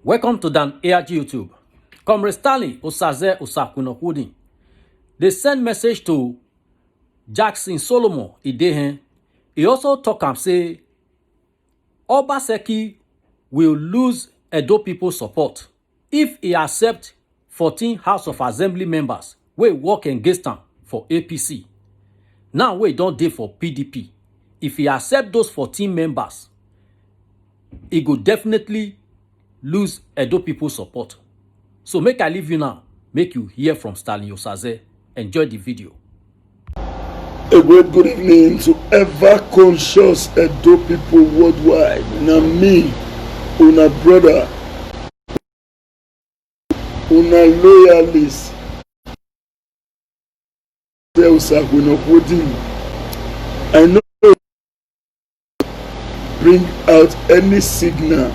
Welcome to Dan ARG YouTube. Comrade Stanley Osaze Osakunokudi. They send message to Jackson Solomon Idehen. He also talk and say Obaseki will lose Edo people support if he accept 14 House of Assembly members wey work against am for APC. Now wey don dey for PDP. If he accept those 14 members, he go definitely lose Edo people support. So make I leave you now. Make you hear from Stanley Osaze. Enjoy the video. A great good evening to ever-conscious Edo people worldwide. Now me, una brother, una loyalist, I know bring out any signal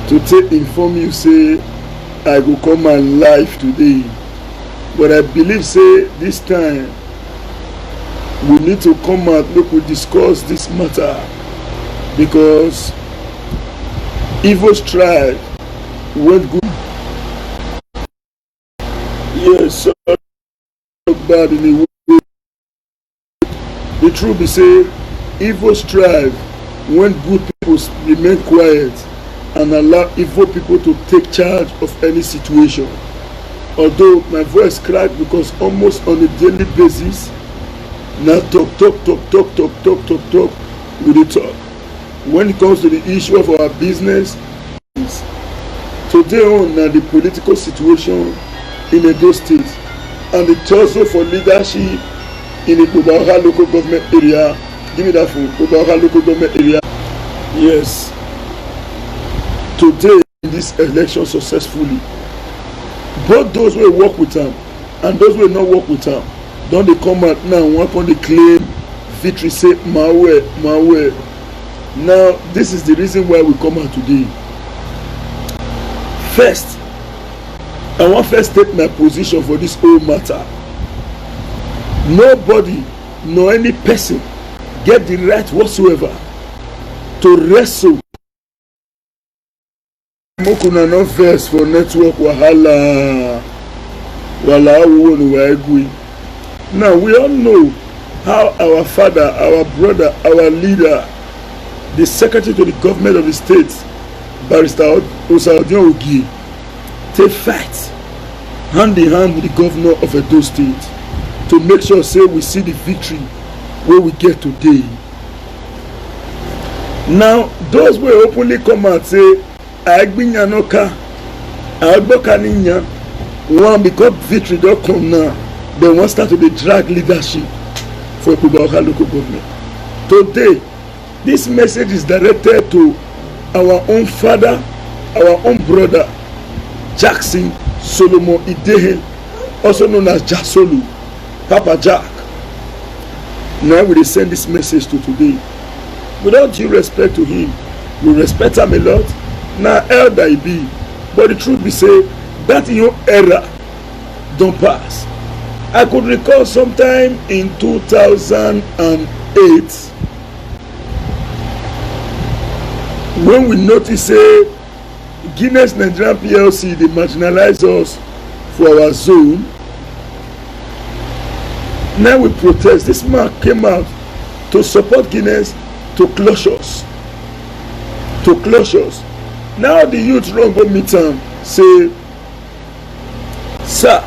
to take inform you say I go come and live today, but I believe say this time we need to come out make we discuss this matter, because evil strive went good. Yes, so bad in the way. The truth is say evil strive when good people remain quiet and allow evil people to take charge of any situation. Although my voice cracked because almost on a daily basis, now talk, we dey talk. When it comes to the issue of our business, today on the political situation in Edo State and the tussle for leadership in the Obaoha local government area. Give me that phone. Obaoha local government area. Yes. Today in this election successfully, both those who work with them and those who not work with them, don't they come out now and one point they claim victory, say my way. Now this is the reason why we come out today. First, I want first take my position for this whole matter. Nobody nor any person get the right whatsoever to wrestle. Mokuna no verse for network wahala. Now we all know how our father, our brother, our leader, the secretary to the government of the state, Barrister Osadion Ogie, take fight hand in hand with the governor of Edo State to make sure say we see the victory where we get today. Now those will openly come out say Agbinyanoka, Agbokaninya, one because victory don't come now, they want start to be drag leadership for Obaoha local government. Today, this message is directed to our own father, our own brother, Jackson Solomon Idehen, also known as Jasolu, Papa Jack. Now we send this message to today. Without due respect to him, we respect him a lot. Now elder he be, but the truth be say that your era don't pass. I could recall sometime in 2008 when we noticed say Guinness Nigerian PLC they marginalize us for our zone. Now we protest. This man came out to support Guinness to close us. Now the youth run go meet him, say, sir,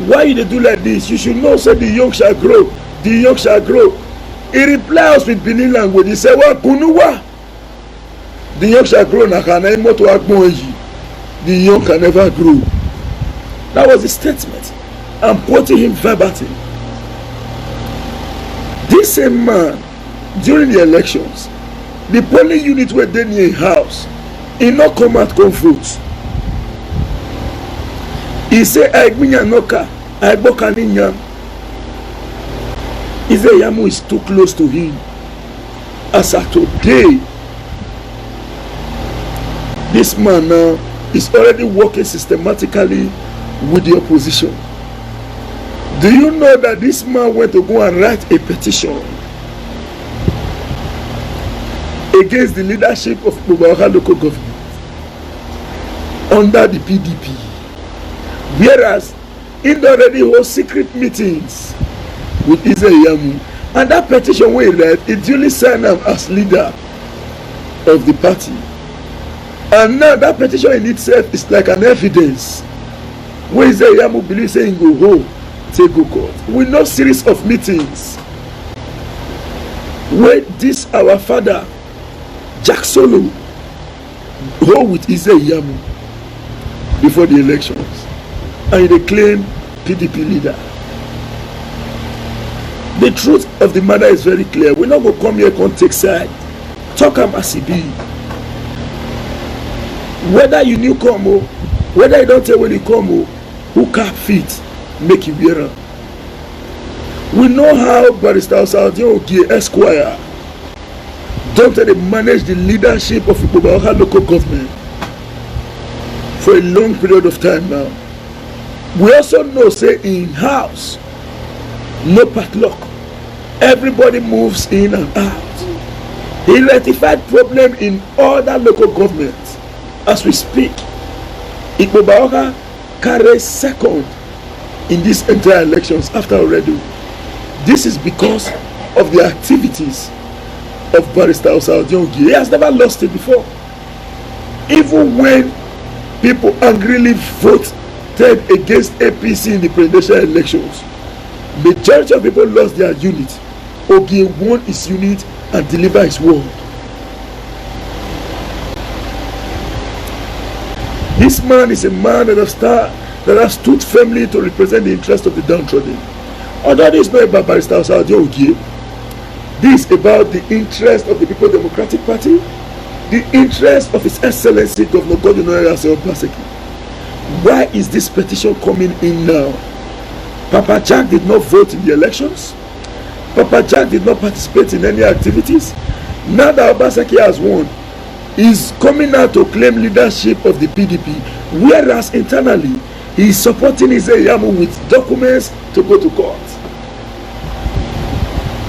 why you do like this? You should know, say the young shall grow. The young shall grow. He replies with Benin language. He said, what kunuwa? The young shall grow. The young can never grow. That was the statement. I'm quoting him verbatim. This same man, during the elections, the polling unit were then near a house. He not come out come vote. He say Agbinyanoka, Agbokaninya. He say Yamu is too close to him. As of today, this man now is already working systematically with the opposition. Do you know that this man went to go and write a petition against the leadership of Obaoha local government? under the PDP, whereas he already holds secret meetings with Eze Iyamu, and that petition wey he write, he duly sign am as leader of the party, and now that petition in itself is like an evidence wey Eze Iyamu believe say he go hold take go court. We know series of meetings wey this our father Jack Solo hold with Eze Iyamu before the elections, and he dey claim PDP leader. The truth of the matter is very clear. We no go come here come take side, talk am as e be. Whether you new come o, whether you don tell when you come o, who cap fit make you wear am. We know how Barrister Osaodia Ogie Esquire don tell dey manage the leadership of Ikpoba local government for a long period of time now. We also know say in house no padlock, everybody moves in and out. He rectified problem in other local governments. As we speak, Ikpoba carries second in these entire elections after already. This is because of the activities of Barrister Osaodia Ogie. He has never lost it before. Even when people angrily voted against APC in the presidential elections, majority of people lost their unit. Ogie won his unit and delivered his word. This man is a man that has stood firmly to represent the interest of the downtrodden. Although this is not about Barrister Osaodia Ogie, this is about the interest of the People Democratic Party, the interest of His Excellency Governor Godwin Emefiele Obaseki. Why is this petition coming in now? Papa Jack did not vote in the elections. Papa Jack did not participate in any activities. Now that Obaseki has won, he's coming out to claim leadership of the PDP, whereas internally he is supporting Eze Iyamu with documents to go to court.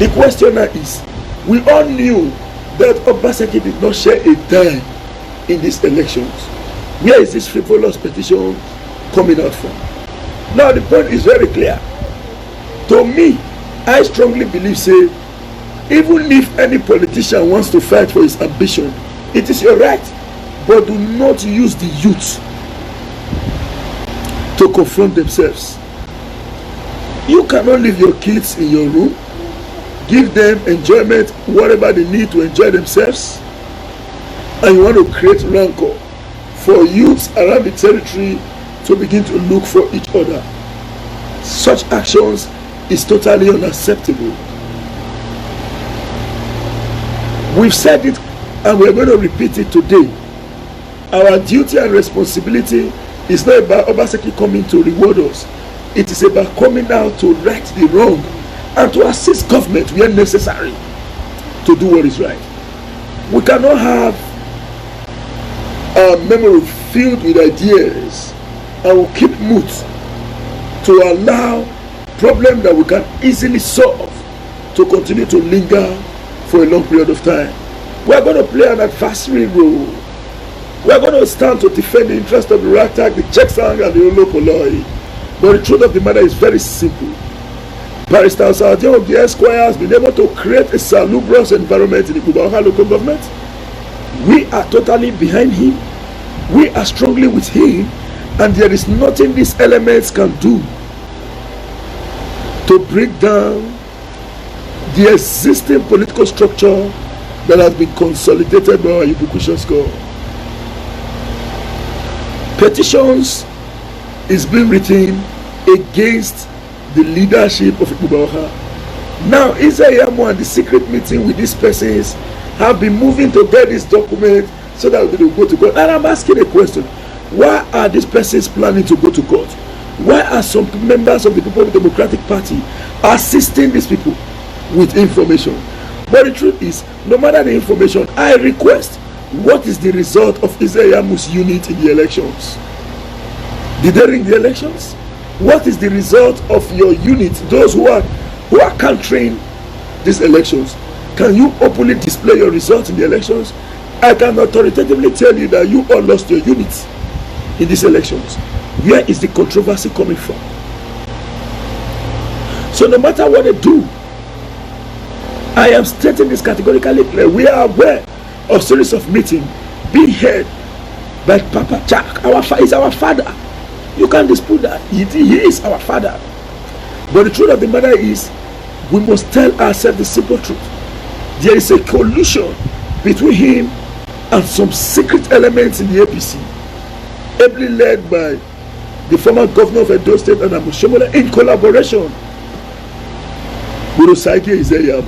The question now is, we all knew that Obaseki did not share a dime in these elections. Where is this frivolous petition coming out from? Now the point is very clear. To me, I strongly believe, say, even if any politician wants to fight for his ambition, it is your right, but do not use the youth to confront themselves. You cannot leave your kids in your room, give them enjoyment, whatever they need to enjoy themselves, and you want to create rancor for youths around the territory to begin to look for each other. Such actions is totally unacceptable. We've said it and we're going to repeat it today. Our duty and responsibility is not about Obaseki coming to reward us. It is about coming out to right the wrong and to assist government where necessary to do what is right. We cannot have our memory filled with ideas and we'll keep mute to allow problems that we can easily solve to continue to linger for a long period of time. We are going to play an adversary role. We are going to stand to defend the interest of the Ragtag, the Cheksang, and the Olopoloi. But the truth of the matter is very simple. Barrister Osaodia Ogie Esquire has been able to create a salubrious environment in the Ikpoba local government. We are totally behind him. We are strongly with him, and there is nothing these elements can do to break down the existing political structure that has been consolidated by our ubiquitous God. Petitions is being written against the leadership of Ikpoba. Now, Eze Iyamu and the secret meeting with these persons have been moving to get this document so that they will go to court. And I'm asking a question. Why are these persons planning to go to court? Why are some members of the People's Democratic Party assisting these people with information? But the truth is, no matter the information, I request, what is the result of Eze Iyamu's unit in the elections? Did they ring the elections? What is the result of your unit, those who are countering these elections? Can you openly display your results in the elections? I can authoritatively tell you that you all lost your units. in these elections? Where is the controversy coming from? So no matter what they do, I am stating this categorically clear. We are aware of series of meetings being held by Papa Jack. Is our father. You can't dispute that. He is our father. But the truth of the matter is, we must tell ourselves the simple truth. There is a collusion between him and some secret elements in the APC, ably led by the former governor of Edo State, Adamu Oshiomhole, in collaboration with Osagie Ezeamu.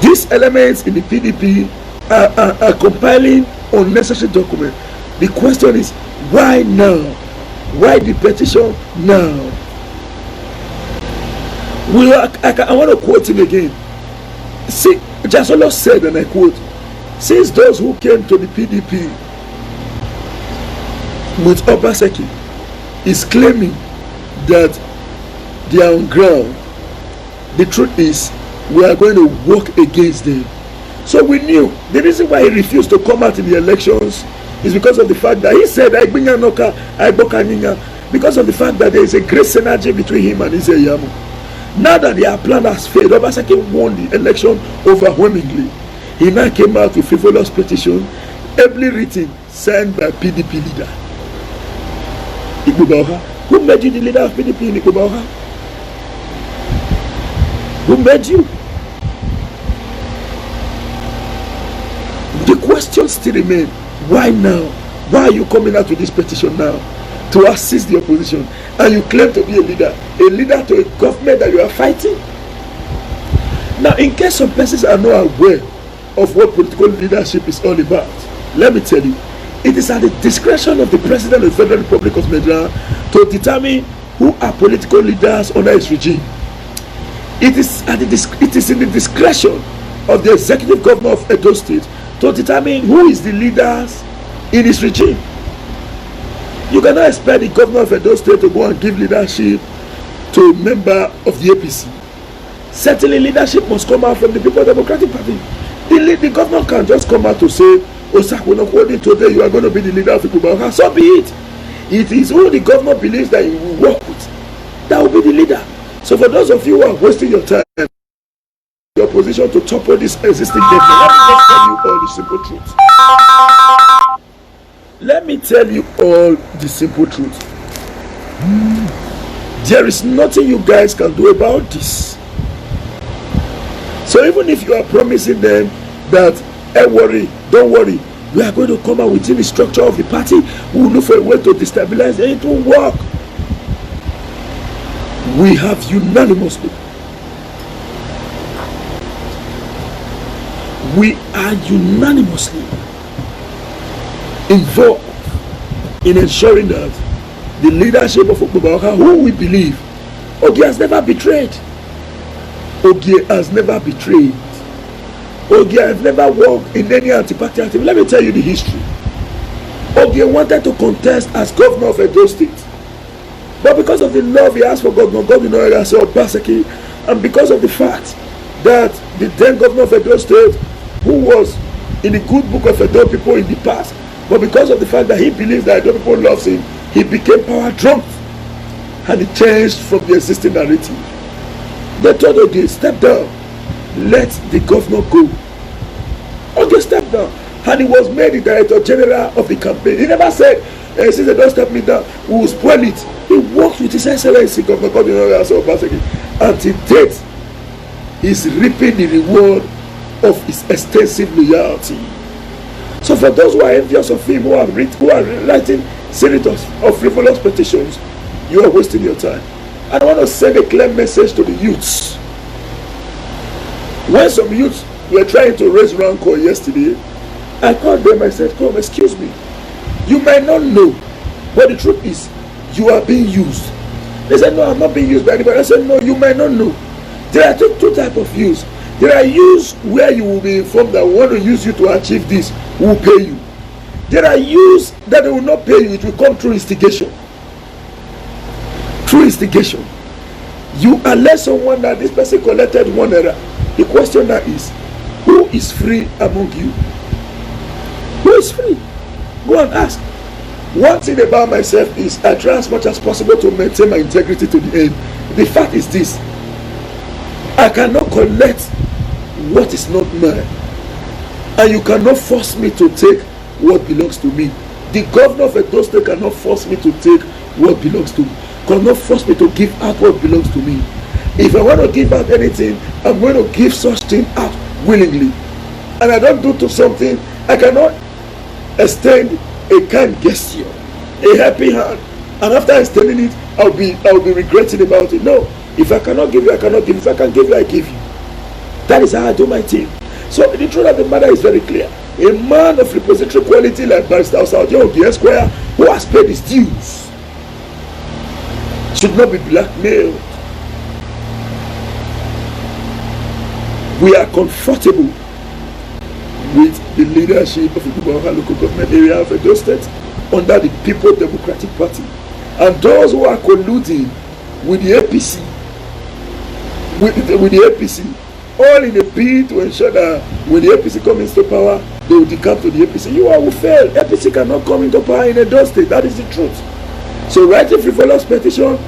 These elements in the PDP are compiling unnecessary documents. The question is, why now? Why the petition now? I want to quote him again. See, Jasolo said, and I quote, since those who came to the PDP with Obaseki is claiming that they are on ground, the truth is we are going to work against them. So we knew the reason why he refused to come out in the elections is because of the fact that he said because of the fact that there is a great synergy between him and Ezeamu. Now that their plan has failed, Obaseki won the election overwhelmingly. He now came out with frivolous petition, ably written, signed by PDP leader Igbo Bawuha. Who made you the leader of PDP in Igbo Bawuha? Who made you? The question still remains, why now? Why are you coming out with this petition now to assist the opposition, and you claim to be a leader to a government that you are fighting? Now, in case some persons are not aware of what political leadership is all about, let me tell you, it is at the discretion of the President of the Federal Republic of Nigeria to determine who are political leaders under his regime. It is in the discretion of the executive governor of Edo State to determine who is the leaders in his regime. You cannot expect the governor of Edo State to go and give leadership to a member of the APC. Certainly, leadership must come out from the People's Democratic Party. The governor can just come out to say, today you are going to be the leader of Igbo Bawuha. So be it. It is who the governor believes that he will work with that will be the leader. So for those of you who are wasting your time, your position to topple this existing government, let me just tell you all the simple truth. Let me tell you all the simple truth. There is nothing you guys can do about this. So even if you are promising them that, hey, don't worry, we are going to come out within the structure of the party, we will look for a way to destabilize it, it will work. We have unanimously, involved in ensuring that the leadership of Igbo Bawuha, who we believe Ogie has never betrayed. Ogie has never betrayed. Ogie has never worked in any anti-party activity. Let me tell you the history. Ogie wanted to contest as governor of Edo State, but because of the love he has for Governor Obaseki, and because of the fact that the then governor of Edo State, who was in the good book of Edo people in the past, but because of the fact that he believes that Edo people loves him, he became power drunk, and he changed from the existing narrative. They told Ogie, step down, let the governor go. Ogie stepped down, and he was made the director general of the campaign. He never said, since they don't step me down, we will spoil it. He worked with His Excellency Governor Obaseki, and to date, he's reaping the reward of his extensive loyalty. So for those who are envious of him, who are writing series of frivolous petitions, you are wasting your time. I want to send a clear message to the youths. When some youths were trying to raise rancor yesterday, I called them, I said, come, excuse me. You might not know, but the truth is, you are being used. They said, no, I'm not being used by anybody. I said, no, you might not know. There are two types of use. There are use where you will be informed that we want to use you to achieve this, we will pay you. There are use that they will not pay you, it will come through instigation. Through instigation. You alert someone that this person collected one error. The question now is, who is free among you? Who is free? Go and ask. One thing about myself is I try as much as possible to maintain my integrity to the end. The fact is this: I cannot collect what is not mine, and you cannot force me to take what belongs to me. The governor of Edo State cannot force me to take what belongs to me, cannot force me to give out what belongs to me. If I want to give out anything, I'm going to give such thing out willingly. And I don't do to something, I cannot extend a kind gesture, a happy hand, and after extending it, I'll be regretting about it. No, if I cannot give you, I cannot give. If I can give you, I give you. That is how I do my thing. So the truth of the matter is very clear. A man of repository quality like Barrister Osaoje Ogie Esquire, who has paid his dues, should not be blackmailed. We are comfortable with the leadership of the Igbokwe local government area of Edo State under the People Democratic Party, and those who are colluding with the APC, with the APC, all in a bid to ensure that when the APC comes into power, they will decamp to the APC. You will fail. APC cannot come into power in Edo State. That is the truth. So writing frivolous petition,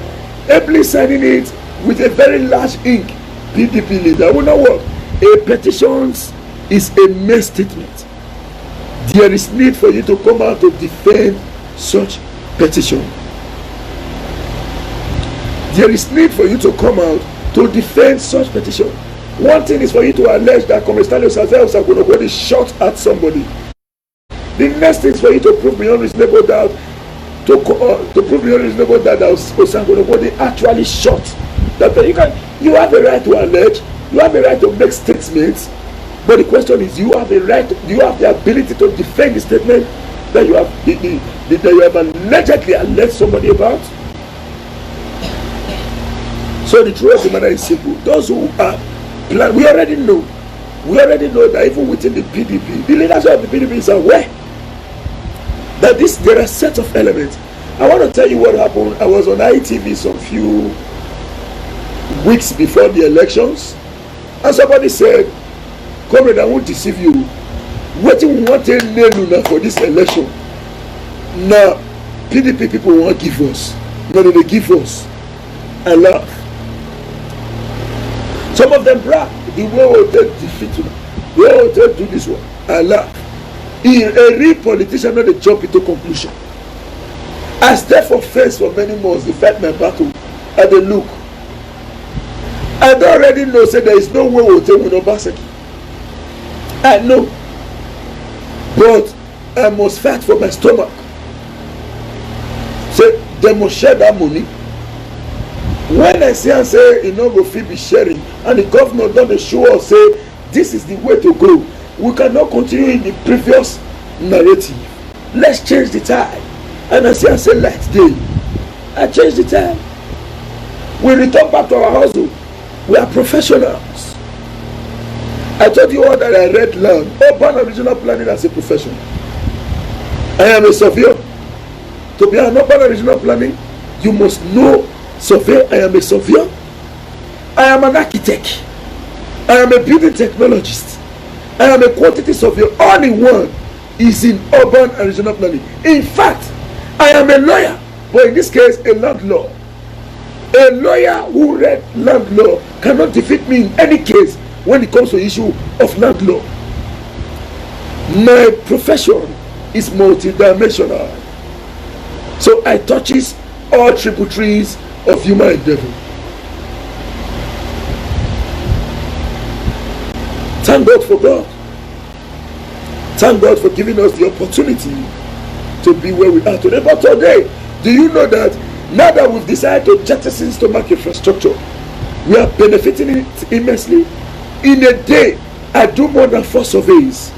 ably signing it with a very large ink, PDP leader, will not work. A petition is a mere statement. There is need for you to come out to defend such petition. There is need for you to come out to defend such petition. One thing is for you to allege that Comrade Stanley Osagbonogwede shot at somebody. The next thing is for you to prove beyond reasonable doubt, to prove beyond reasonable doubt that Osagbonogwede actually shot. That you have a right to allege, you have a right to make statements, but the question is, you have a right, do you have the ability to defend the statement that you have that you have allegedly alleged somebody about? So the truth of the matter is simple. Those who are plan, we already know that even within the PDP, the leadership of the PDP is aware that there are a set of elements. I want to tell you what happened. I was on ITV some few weeks before the elections, and somebody said, "Comrade, I won't deceive you. What you want to nail for this election? Now, PDP people won't give us. No, they give us. I laugh. Some of them brag. The way we take defeat them. The way we take do this one. I laugh. A real politician not they jump into conclusion. I stayed for face for many months to fight my battle. And they look. I don't already know, say there is no way we'll take with Obaseki. I know. But I must fight for my stomach. Say, they must share that money. When I see and say, you know, go fit be sharing, and the governor don't show us, say, this is the way to go. We cannot continue in the previous narrative. Let's change the time. And I see and say, light day. I change the time. We return back to our hustle. We are professionals. I told you all that I read land. Urban and regional planning as a profession. I am a surveyor. To be an urban and regional planning, you must know survey. I am a surveyor. I am an architect. I am a building technologist. I am a quantity surveyor. All in one is in urban and regional planning. In fact, I am a lawyer, but in this case, a landlord. A lawyer who read land law cannot defeat me in any case when it comes to the issue of land law. My profession is multidimensional. So I touches all tributaries of human endeavor. Thank God for God. Thank God for giving us the opportunity to be where we are today. But today, do you know that now that we've decided to jettison stomach infrastructure, we are benefiting it immensely? In a day, I do more than 4 surveys.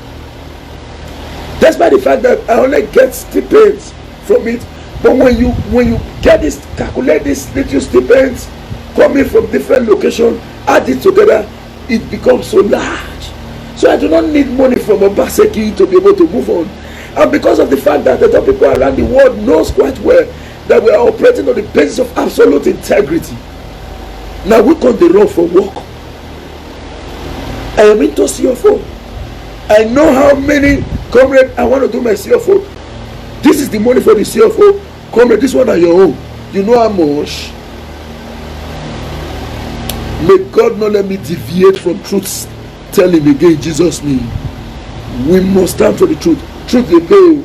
Despite the fact that I only get stipends from it, but when you get this, calculate these little stipends coming from different locations, add it together, it becomes so large. So I do not need money from Obaseki to be able to move on. And because of the fact that the top people around the world knows quite well that we are operating on the basis of absolute integrity. Now we come the road for work. I am into CFO. I know how many comrades I want to do my CFO. This is the money for the CFO. Come here, this one are your own. You know how much? May God not let me deviate from truth telling again in Jesus' name. We must stand for the truth. Truth they pay,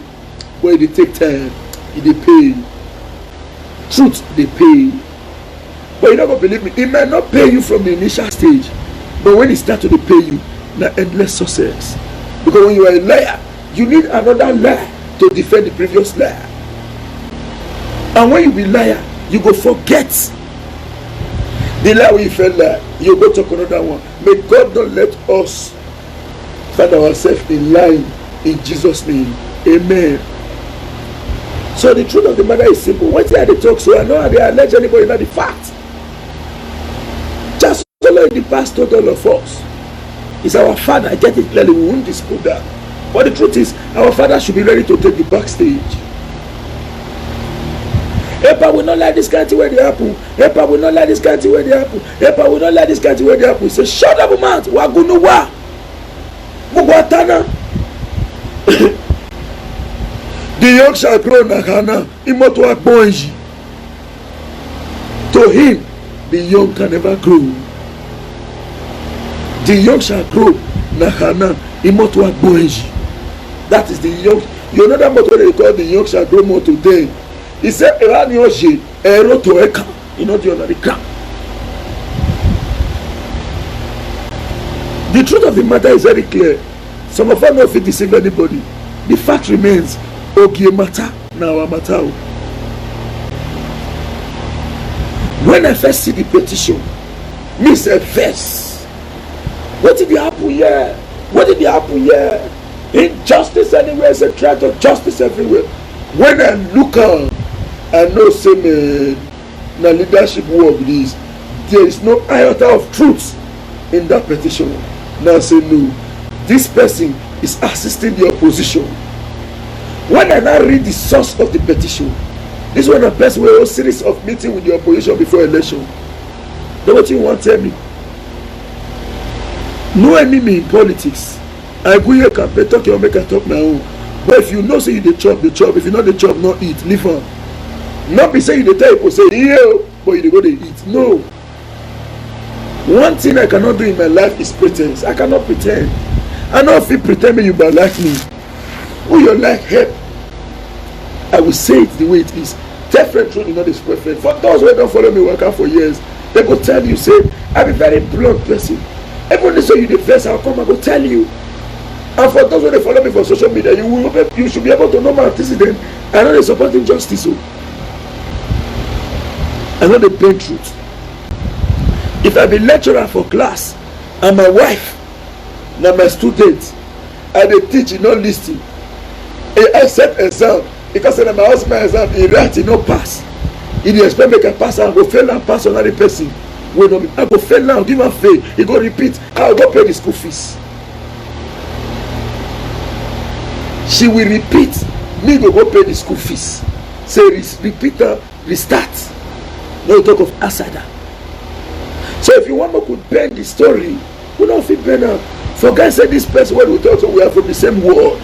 but they take time. They pay. Truth they pay. But you're not going to believe me. It might not pay you from the initial stage, but when it starts to pay you, now endless success. Because when you are a liar, you need another liar to defend the previous liar. And when you be liar, you go forget the lie when you felt lie. You go talk another one. May God not let us find ourselves in lying in Jesus' name. Amen. So the truth of the matter is simple. What they talk, so I know how they allege anybody, not the fact. Just follow the pastor, all of us. It's our father. I get it clearly. We won't dispute that. But the truth is, our father should be ready to take the backstage. Epa will not let this country where they happen. Epa will not let this country where they happen. Epa will not let this country where they happen. He says, shut up, man. Wagunuwa. Mugwatana. The young shall grow nakana. Imoto akbonji. To him, the young can never grow. The young shall grow nakana. Imoto akbonji. That is the young. You know that motto they call the young shall grow more today. He said, you know the ground. The truth of the matter is very clear. Some of us don't fit deceive anybody. The fact remains, Ogie matter, now our matter. When I first see the petition, me said first, what did happen here? What did happen here? Injustice anywhere is a threat of justice everywhere. When I look out, I know say na leadership work this. There is no iota of truth in that petition. Now say no. This person is assisting the opposition. When I now read the source of the petition, this one a person with a series of meetings with the opposition before election. Know what you want to tell me? No enemy in politics. I go here campaign talk your make I talk my own. But if you know say you the chop. If you know the chop, not eat. Leave on. Not be saying you the tell people say yeah, but you go to eat. No. One thing I cannot do in my life is pretense. I cannot pretend. I know if you pretend me you but like me. Who you like help? I will say it the way it is. Tell friend truth is not this friend. For those who don't follow me work out for years, they go tell you say I'm a very blunt person. Everyone say you the first, I'll come and go tell you. And for those who follow me for social media, you should be able to know my antecedent. I know they support injustice. So I know the plain truth. If I be lecturer for class and my wife, now my students, and they teach, you not listen. I set exam because when my husband exam, he write, he no pass. He dey expect make I pass and go fail and pass another person. When I go fail now, give him fail. He go repeat. I go pay the school fees. She will repeat. Me go pay the school fees. Say repeat restart. No talk of asada. So if you want to bend the story, we don't feel better. For guys say this person when we talk to, we are from the same world.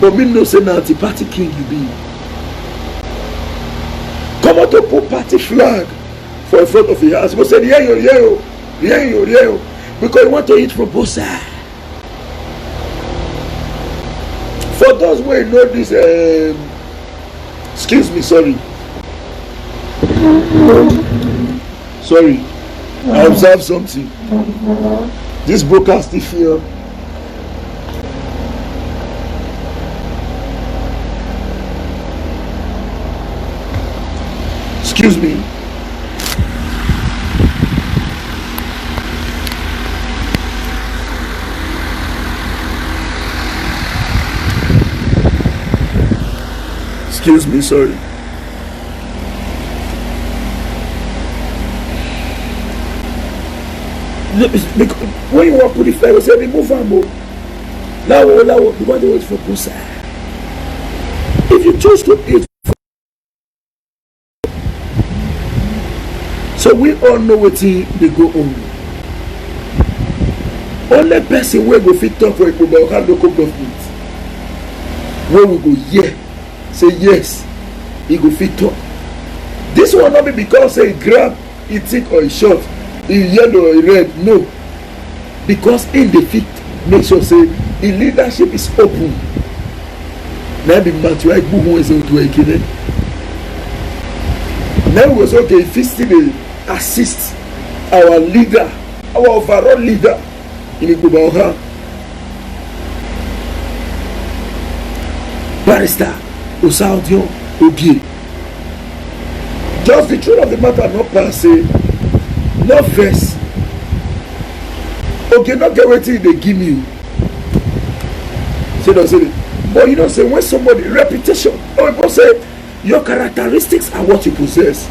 But me no say now the party king you be. Come out to put party flag for in front of your house. We say yeah, because you want to eat from both sides. For those who know this, excuse me, sorry, I observed something. This broadcast is here. Excuse me. Excuse me, sorry. When you want to put the flag, say remove them. Now, the one they wait for Pusa. If you choose to eat, so we all know what they go on. Only person where go fit talk for a local government. Where we go, yeah. say yes, he go fit talk. This one not be because say he grab, he thick or he short, he yellow or he red. No, because in the fit make sure say the leadership is open. Now be Matthew Igbo is to a now we was okay if he still assist our leader, our overall leader in Igbo Barrister Osaudio Ogie. Just the truth of the matter, not pass say, no verse. Okay, not get wetin they give you. Say don't say it. But you know, say when somebody reputation, or people say your characteristics are what you possess,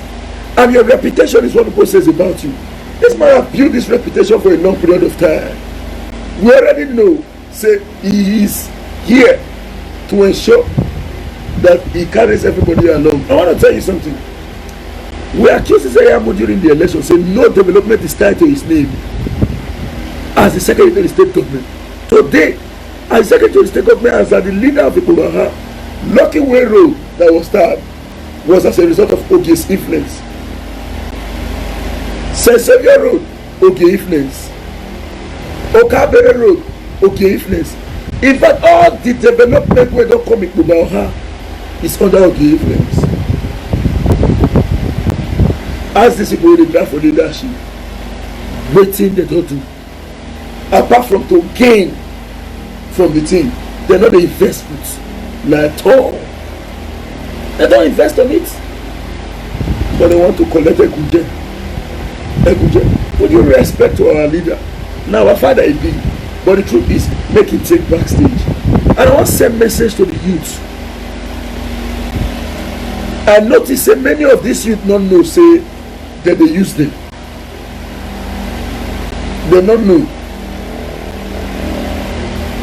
and your reputation is what people says about you. This man have built this reputation for a long period of time. We already know, say he is here to ensure that he carries everybody along. I want to tell you something. We accused Isaiamu during the election, say no development is tied to his name as the Secretary of the State Government. Today, as Secretary of the State Government, as the leader of the Kubaha, Lucky Way Road that was started was as a result of Ogie's influence. St. Xavier Road, Ogie influence. Okabere Road, Ogie influence. In fact, all the development we don't come in Kubaha is under Ogie influence. As this people dey draft for leadership, wetin they don't do apart from to gain from the thing, they no dey invest like at all. They don't invest on it, but they want to collect Eguje. With due respect to our leader, now our father is big, but the truth is make him take backstage. And I want to send message to the youth. I notice that many of these youth don't know say that they use them. They don't know.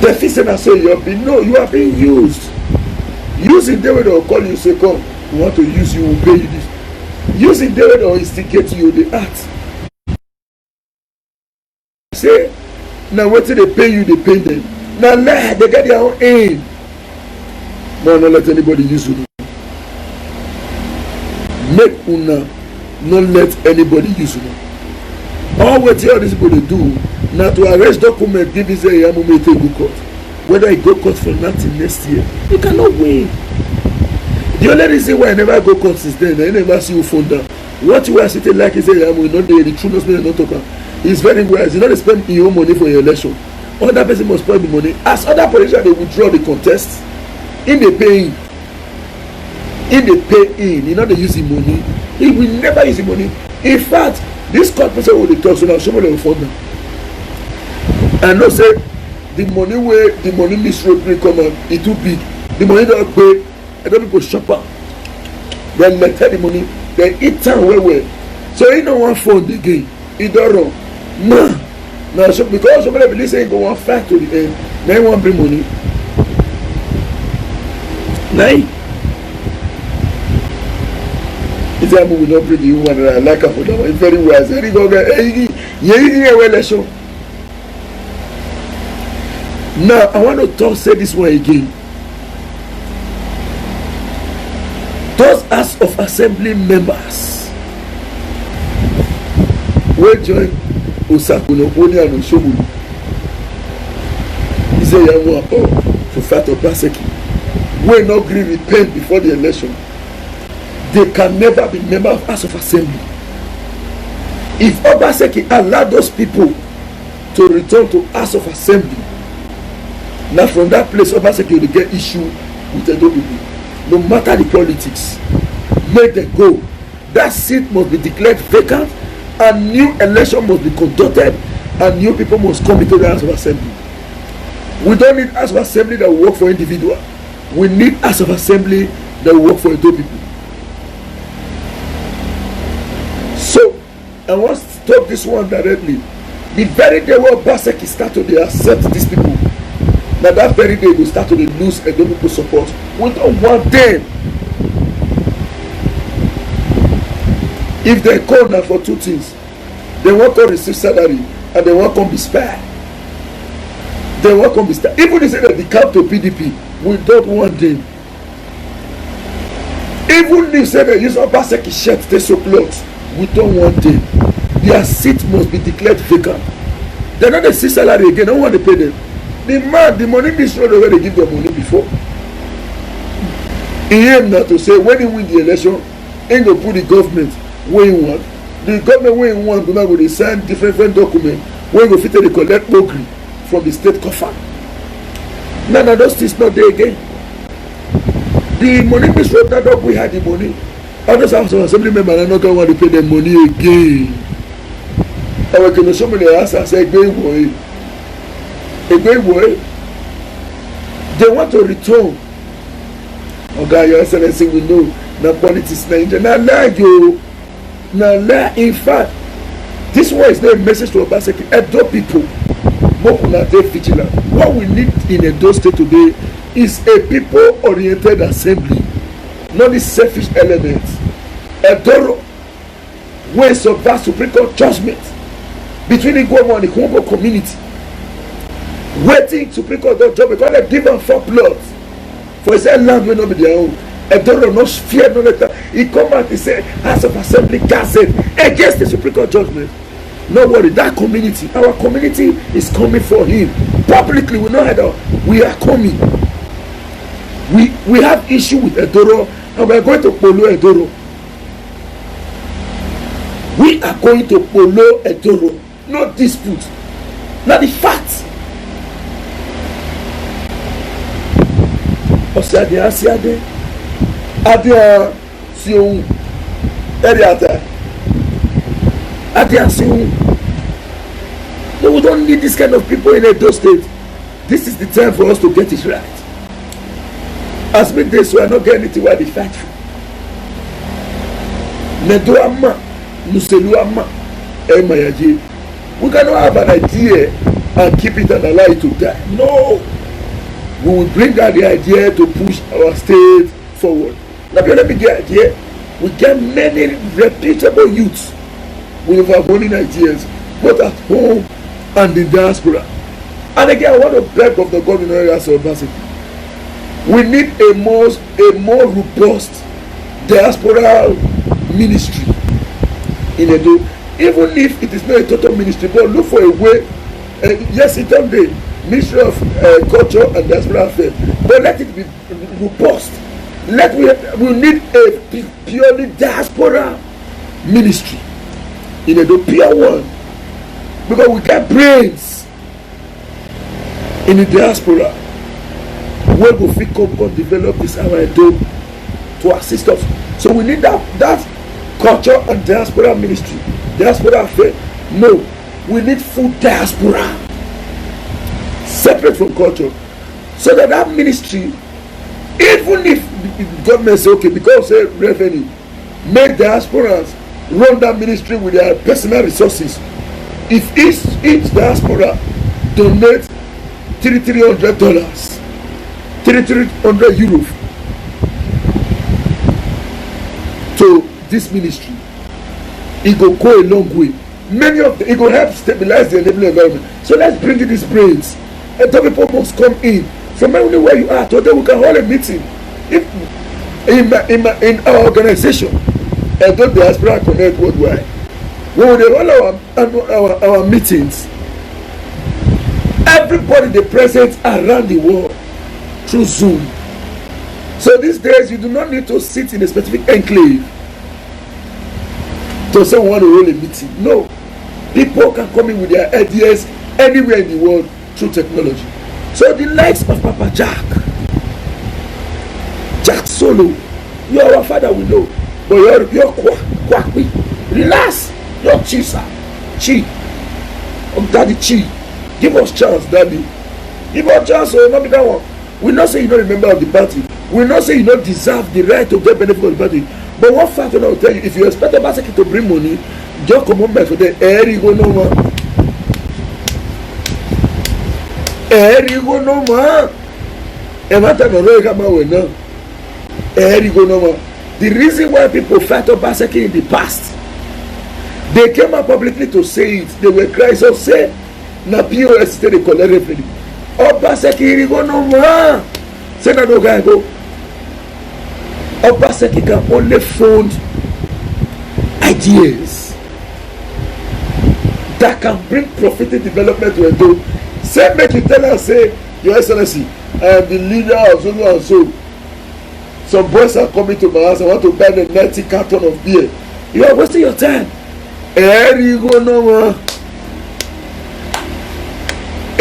The fixing and say you are being used. Using the way they'll call you, say come, we want to use you, we'll pay you this. Using the way they'll instigate you, the act. Say now what they pay you, they pay them. Now they get their own aim. No, not let anybody use you. Make una not let anybody use you. All what all these people do now to arrest document, give this a moment to go court. Whether he go court for nothing next year, you cannot win. The only reason why I never go court since then, I never see you phone down. What you are sitting like is a not the true not not talk. It's very wise. You not spend your own money for your election. Other person must spend the money. As other politicians they withdraw the contest, in the paying. In the pay in, you know they use the money. He will never use the money. In fact, this court person will talk so now somebody will fund them. And no say the money where the money this road will come out, it too big. The money don't pay, and then people shop out. Then let the money, then eat time well. So he don't want fund again. He don't run. No, so because somebody believe say he go one fight to the end, then he won't bring money. Nah. Isamu will not bring you one and I like her for that one. It's very wise. Very good. Now I want to say this one again. Those House of Assembly members will join Osakuno, Oni and Oshogulu. He said, to fight Obaseki. Will not agree repent before the election. They can never be member of House of Assembly. If Obaseki allowed those people to return to House of Assembly, now from that place Obaseki will get issue with the people. No matter the politics, make them go. That seat must be declared vacant, and new election must be conducted, and new people must come into the House of Assembly. We don't need House of Assembly that will work for individual. We need House of Assembly that will work for the people. So, I want to stop this one directly. The very day where Obaseki start to accept these people, now that very day we start to lose Edo people support. We don't want them. If they call now for two things, they want to receive salary and they want to be spared. They want to be spared. Even if they say that they come to PDP, we don't want them. Even if say they use Obaseki shirt take sew cloth, we don't want them. Their seat must be declared vacant. They no dey see salary again. No one dey pay them. The money ministry no dey where they give them money before. He aim na to say when he win the election, he go put the government wey he want. The government wey he want go now go dey sign different documents wey go fit take dey collect ogri from the state coffer. Now those things not there again. The money ministry that up we had the money. Others house of assembly members are not going to want to pay them money again. Our can show me the answer say again boy. They want to return. Okay, your excellency, we know the politics Nigeria. Now lie you. Now lie. In fact, this one is not a message to Obaseki. Edo people. Vigilant. What we need in Edo State today is a people-oriented assembly, not these selfish elements. Edo wey subvert Supreme Court judgment between Igbo and the Congo community. Waiting Supreme Court don judge because they give am 4 plots for his land wey no be their own. Edo no fear no letter. He come out, he say House of Assembly gazette against the Supreme Court judgment. No worry, that community, our community is coming for him. Publicly, we know how we are coming. We have issue with Edoro, and we are going to polo Edoro. We are going to polo Edoro, not dispute, not the fact. Osiade, Adia Sion, Ediata. No, we don't need this kind of people in Edo State. This is the time for us to get it right. As me this, we are not getting anything where they fight for. Nedoama, Nuseluama, Emayaji. We cannot have an idea and keep it and allow it to die. No, we will bring out the idea to push our state forward. Now, let me get idea. We get many reputable youths with our holy ideas, both at home and in diaspora. And again, I want to beg of the governor areas of Obaseki. We need a more robust diaspora ministry in Edo. Even if it is not a total ministry, but look for a way. Yes, it's on the Ministry of Culture and Diaspora Affairs, but let it be robust. We need a purely diaspora ministry in Edo, pure one, because we get brains in the diaspora where we fit come develop this our Edo to assist us. So we need that culture and diaspora ministry, diaspora affair. No, we need full diaspora separate from culture, so that ministry, even if the government say okay, because say revenue, make diasporans run that ministry with their personal resources. If each diaspora donate $300, €300 to this ministry, it will go a long way. It will help stabilize the enabling environment. So let's bring in these brains. And the people must come in from anywhere you are. Today we can hold a meeting. If in our organization, and the Diaspora Connect Worldwide, we will hold our meetings. Everybody they present around the world through Zoom. So these days you do not need to sit in a specific enclave to say we want to hold a meeting. No, people can come in with their ideas anywhere in the world through technology. So the likes of Papa Jack Solo, you are our father, we know, but you're quack. Relax, you're Chi, sir. Chi, Daddy Chi, give us chance, Daddy. Give us chance, so not be that one. We not say you don't remember of the party. We not say you don't deserve the right to get benefit of the party. But one fact I will tell you, if you expect Obaseki to bring money, just come on back for the air you go no more. Air you go no more. And what time I come out with now? Air you go no more. The reason why people fight Obaseki in the past, they came out publicly to say it. They were crying, so say, na POS they collect revenue. Obaseki you go no more. Say na no guy go. Obaseki can only fund ideas that can bring profiting development to Edo. Say make you tell us, say, Your Excellency, I am the leader of so and so. Some boys are coming to my house. I want to buy the 90 carton of beer. You are wasting your time. Here you go, no more.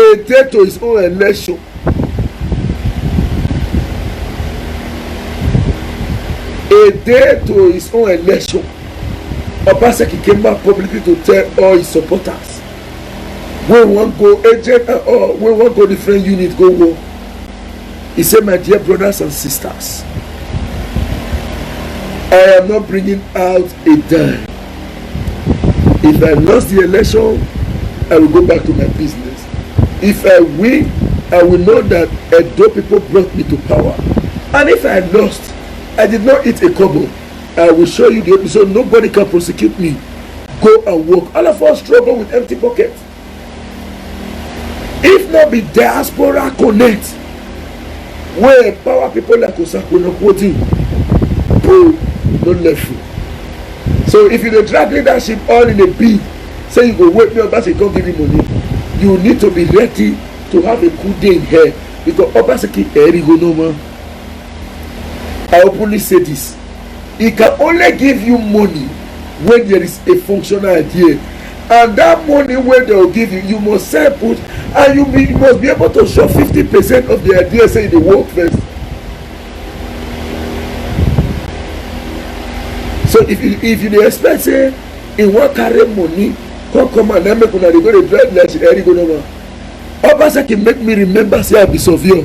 A day to his own election. A day to his own election. Obaseki came back publicly to tell all his supporters, we won't go agent or we won't go different unit go war. He said, my dear brothers and sisters, I am not bringing out a dime. If I lost the election, I will go back to my business. If I win, I will know that Edo people brought me to power. And if I lost, I did not eat a kobo. I will show you the episode. Nobody can prosecute me. Go and work. All of us struggle with empty pockets. If not be diaspora connect, where power people like Osako quoting, no left. So if you dey drag leadership all in a bid, say you go wake me up, Obaseki come give you money, you need to be ready to have a good day in here, because Obaseki go no more. I openly say this. He can only give you money when there is a functional idea, and that money wey they will give you, you must sell put, and you must be able to show 50% of the idea say e dey work first. So if you dey expect say e wan carry money come and then make una dey go dey drive like Eri go no more. Obaseki make me remember say I be surveyor.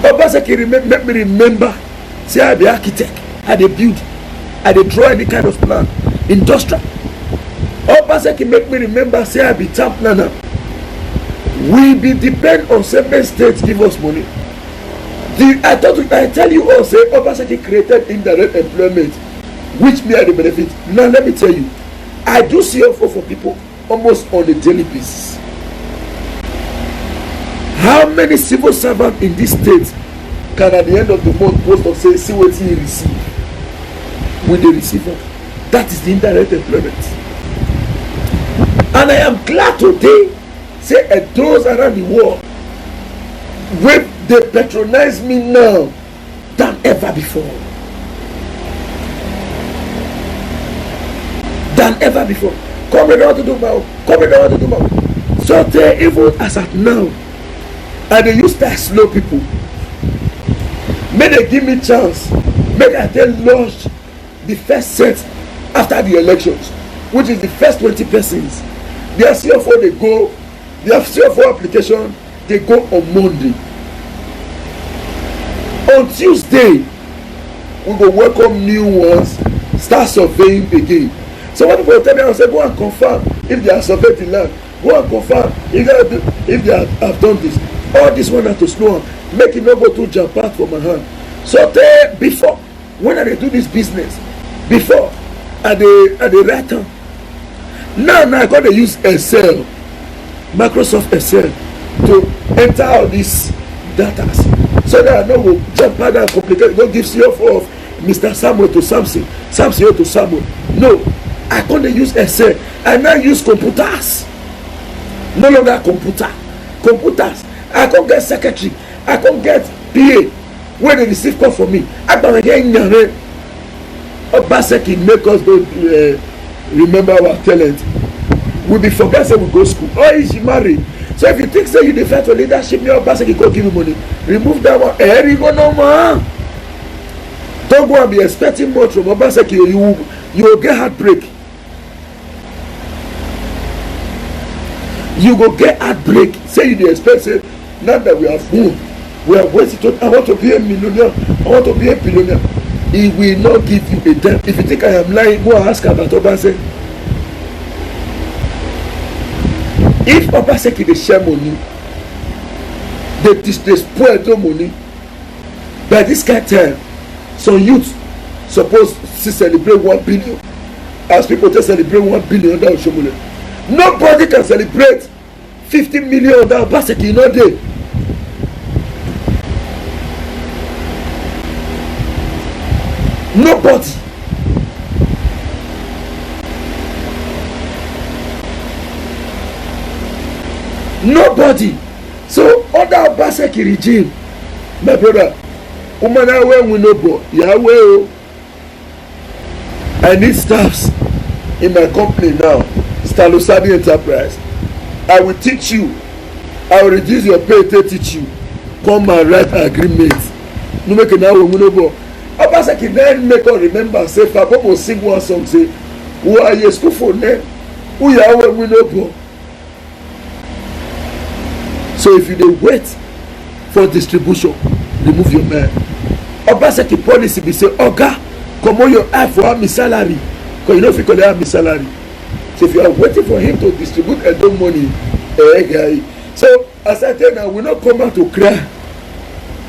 Obaseki make me remember say I be architect. I dey build, I dey draw any kind of plan, industrial. Obaseki make me remember say I be town planner. We be depend on several states give us money. I tell you all say Obaseki created indirect employment, which me I dey benefit. Now let me tell you, I do CFO for people almost on a daily basis. How many civil servants in this state can at the end of the month post of say see wetin he receive with the receiver? That is the indirect employment. And I am glad today say those around the world wey dey patronize me now than ever before. Than ever before. Come and want to do my, come and want to do my. So they even as at now, and they use that slow people. May they give me chance. May I tell launch the first set after the elections, which is the first 20 persons. Their CFO they go, their CFO application they go on Monday. On Tuesday, we go welcome new ones, start surveying again. So when people tell me, I say go and confirm if they are surveyed the land. Go and confirm if they have done this. All this one have to slow on, make it not go too jump out for my hand. So before, when I do this business, before I dey write down. Now I gotta use Excel, Microsoft Excel, to enter all these data, so that I no go jump out and complicate. Go give CFO of Mr. Samuel to Samson, Samson to Samuel. No, I can't use Excel. I now use computers. No longer computers. I can't get secretary. I can't get PA when they receive call from me. I don't get in Obaseki make us go remember our talent. We be forget say we go school. Oh, is she married? So if you think say you defer to leadership, me Obaseki go give you money. Remove that one. You go no more. Don't go and be expecting more from Obaseki. You will get heartbreak. You go get heartbreak. Say you dey expect say now that we have won, we are waiting to. I want to be a millionaire. I want to be a billionaire. He will not give you a dime. If you think I am lying, go and ask about Obaseki. If Obaseki dey share money, they spoil the money. By this kind of time, some youth suppose to celebrate 1 billion. As people just celebrate 1 billion that Oshomole. Nobody can celebrate 50 million that Obaseki in a day. Nobody. Nobody. So under Obaseki regime, my brother, Umanawe Winobo, Yahweh. I need staffs in my company now, Stalosadi Enterprise. I will teach you. I will reduce your pay to teach you. Come and write agreement. No make now Winobo. Obaseki then make us remember, say, Fabobo sing one song, say, who are you school for them? Who Yahweh Winobo? So if you dey wait for distribution, remove your man. Obaseki policy be say, Oga, comot your eye for am salary, because you no fit collect am salary. So if you are waiting for him to distribute Edo money, guy. So as I tell now, we no come out to cry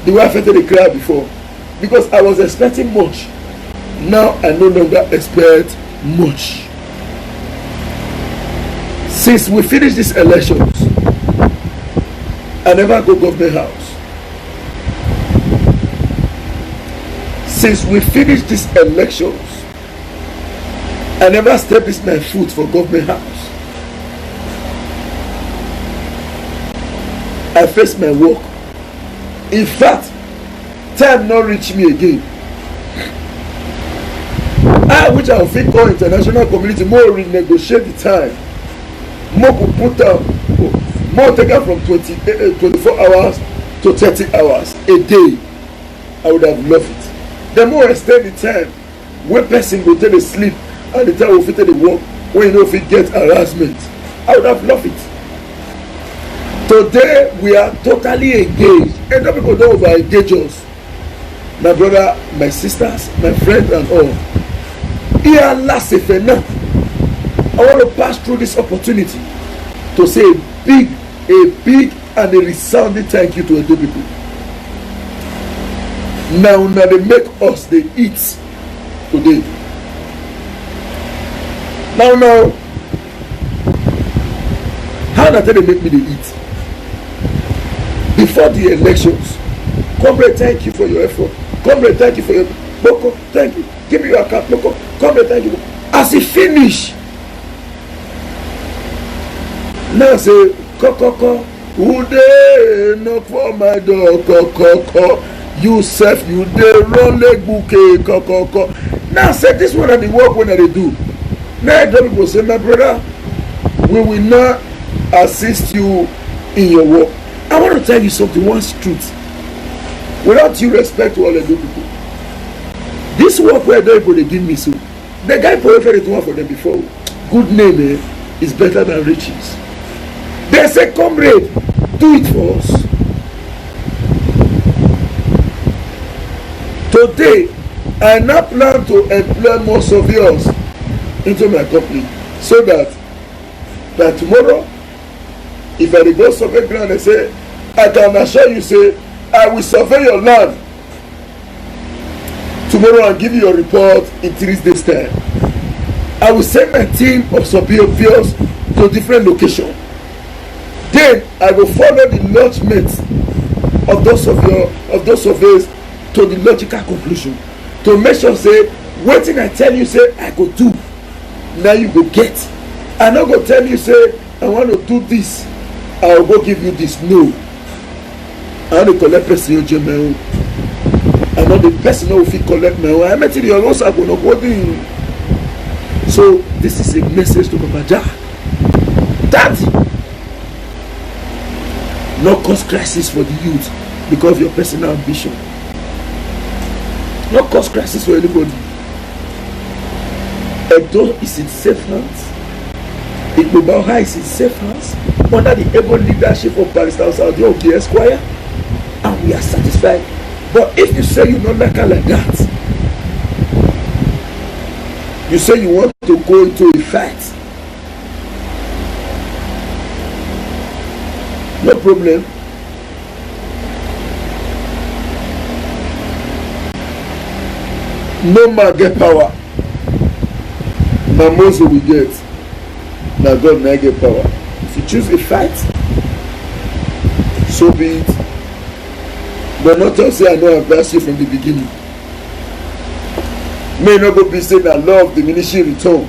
the way I felt dey cry before, because I was expecting much. Now I no longer expect much. Since we finish these elections, I never go government house. Since we finished these elections, I never stepped my foot for government house. I face my work. In fact, time not reach me again. I which I think call international community more renegotiate the time. More put down. More taken from 24 hours to 30 hours a day. I would have loved it. The more extend the time when person go take the sleep and the time will fit the work when you know if it get harassment, I would have loved it. Today we are totally engaged, and some people don't over engage us. My brother, my sisters, my friends, and all. Here last now, I want to pass through this opportunity to say a big and a resounding thank you to Edo people. Now they make us they eat today. Now how na they make me they eat? Before the elections, comrade, thank you for your effort. Comrade, thank you for your Boko, thank you. Give me your account, Boko. Comrade, thank you. As he finish, now say Kokoko, who dey knock for my door? Kokoko, you self, you dey run leg bouquet. Kokoko. Now say this one at the work when they do. Now the people say, my brother, we will not assist you in your work. I want to tell you something, one truth. Without due respect to all the people, this work where they give me so, the guy provided it one for them before. Good name is better than riches. They say, comrade, do it for us. Today, I now plan to employ more surveyors into my company so that tomorrow, if I go survey ground and say, I can assure you, say, I will survey your land tomorrow and give you your report in 3 days' time. I will send my team of surveyors to different locations. Then I will follow the lodgement of those surveys to the logical conclusion to make sure say wetin I tell you say I go do, now you go get. I no go tell you say I want to do this, I will go give you this. No, I want to collect person oje my own. I know the person who fit collect my own. I met the also go no go do. So this is a message to Papa Jah. Daddy, no cause crisis for the youth because of your personal ambition. No cause crisis for anybody. Edo is in safe hands. Igbobaoha is in safe hands under the able leadership of Barrister Saudi Oki Esquire, and we are satisfied. But if you say you don't like her like that, you say you want to go into a fight, no problem. No man get power. Na Moses we get. Na God na get power. If you choose a fight, so be it. But not just say I don't advise you from the beginning. may no go be say na law of diminishing return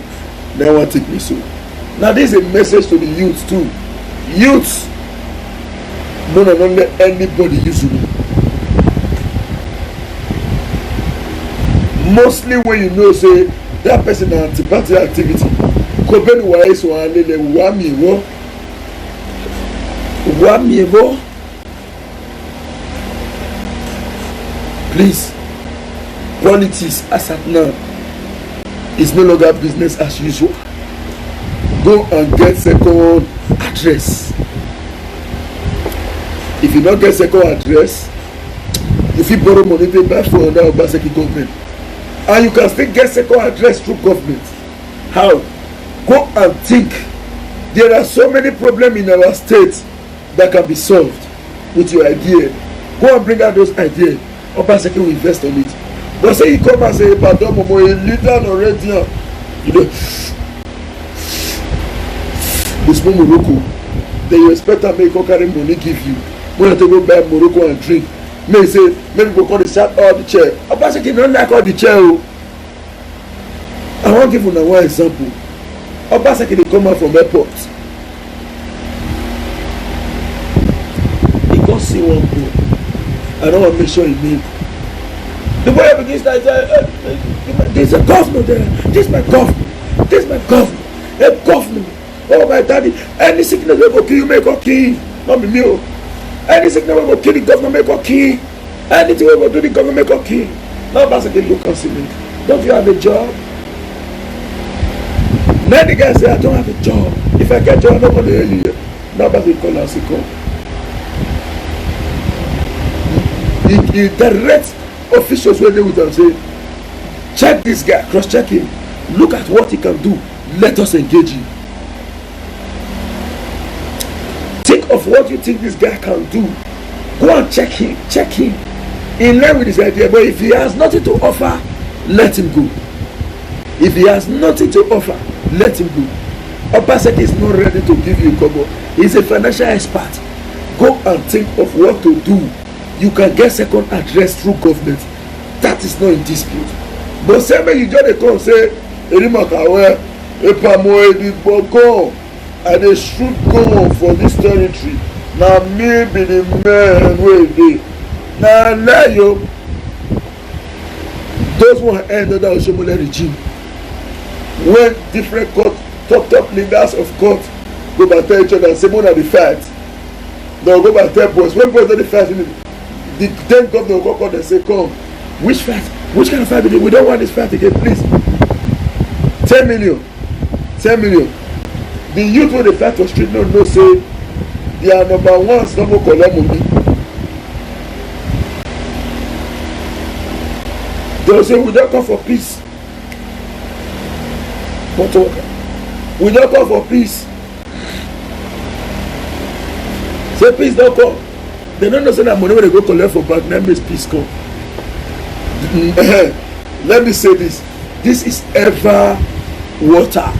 na wan take me so. Now this is a message to the youth too. Youth, no let anybody use you. Mostly when you know say that person na anti-party activity, kò bẹ́ẹ̀ ni wàá sọ alẹ́lẹ̀ wàá mi ẹ̀wọ́. Please, politics as at now is no longer business as usual. Go and get second address. If you not get second address, you fit borrow money to buy for under Obaseki government, and you can still get second address through government. How? Go and think. There are so many problems in our state that can be solved with your idea. Go and bring out those ideas. Obaseki will invest on it. But say you come and say, pardon momo, a little already, you know, this Morocco, then you expect to make carry money give you. When you go buy Morocco and drink, may say, maybe go call the shop all the chair. Obaseki don't like all the chair. I want to give you one example. Obaseki dey come out from airport. He go see one boy. I don't want to make sure he name. The boy begins to say, there's a government there. This is my government. This is my government. A government. Oh my daddy. Any sickness will go kill you, make a key. Not be me. Any sickness will go kill the government, make a key. Anything will go do the government, make a key. Now basically look and see me. Don't you have a job? Then the guy say, I don't have a job. If I get a job, I'm not going to hear you. Now basically call and say, come. He directs officials when they would have say, check this guy, cross-check him, look at what he can do, let us engage him. Think of what you think this guy can do. Go and check him in line with his idea. But if he has nothing to offer, let him go. If he has nothing to offer, let him go. Obaseki is not ready to give you a kobo. He's a financial expert. Go and think of what to do. You can get second address through government. That is not in dispute. But say when you just come say, Erimakawe, Epamo Edigboko, and they shoot gun for this territory. Now me be the man wey dey. Now let you. Those who end under Oshomole regime. When different top leaders of court go back tell each other and say more than the fight. They'll go back tell boys. When boys do the fight, the then governor will call and say, come, which fight? Which kind of fight? We don't want this fight again, please. 10 million. 10 million. The youth when they fight for street no say they are number ones, no more collect money. They'll say we don't come for peace. But we don't come for peace. Say peace don't come. They don't know say that money when they go collect for bank, that makes peace come. Let me say this. This is ever water.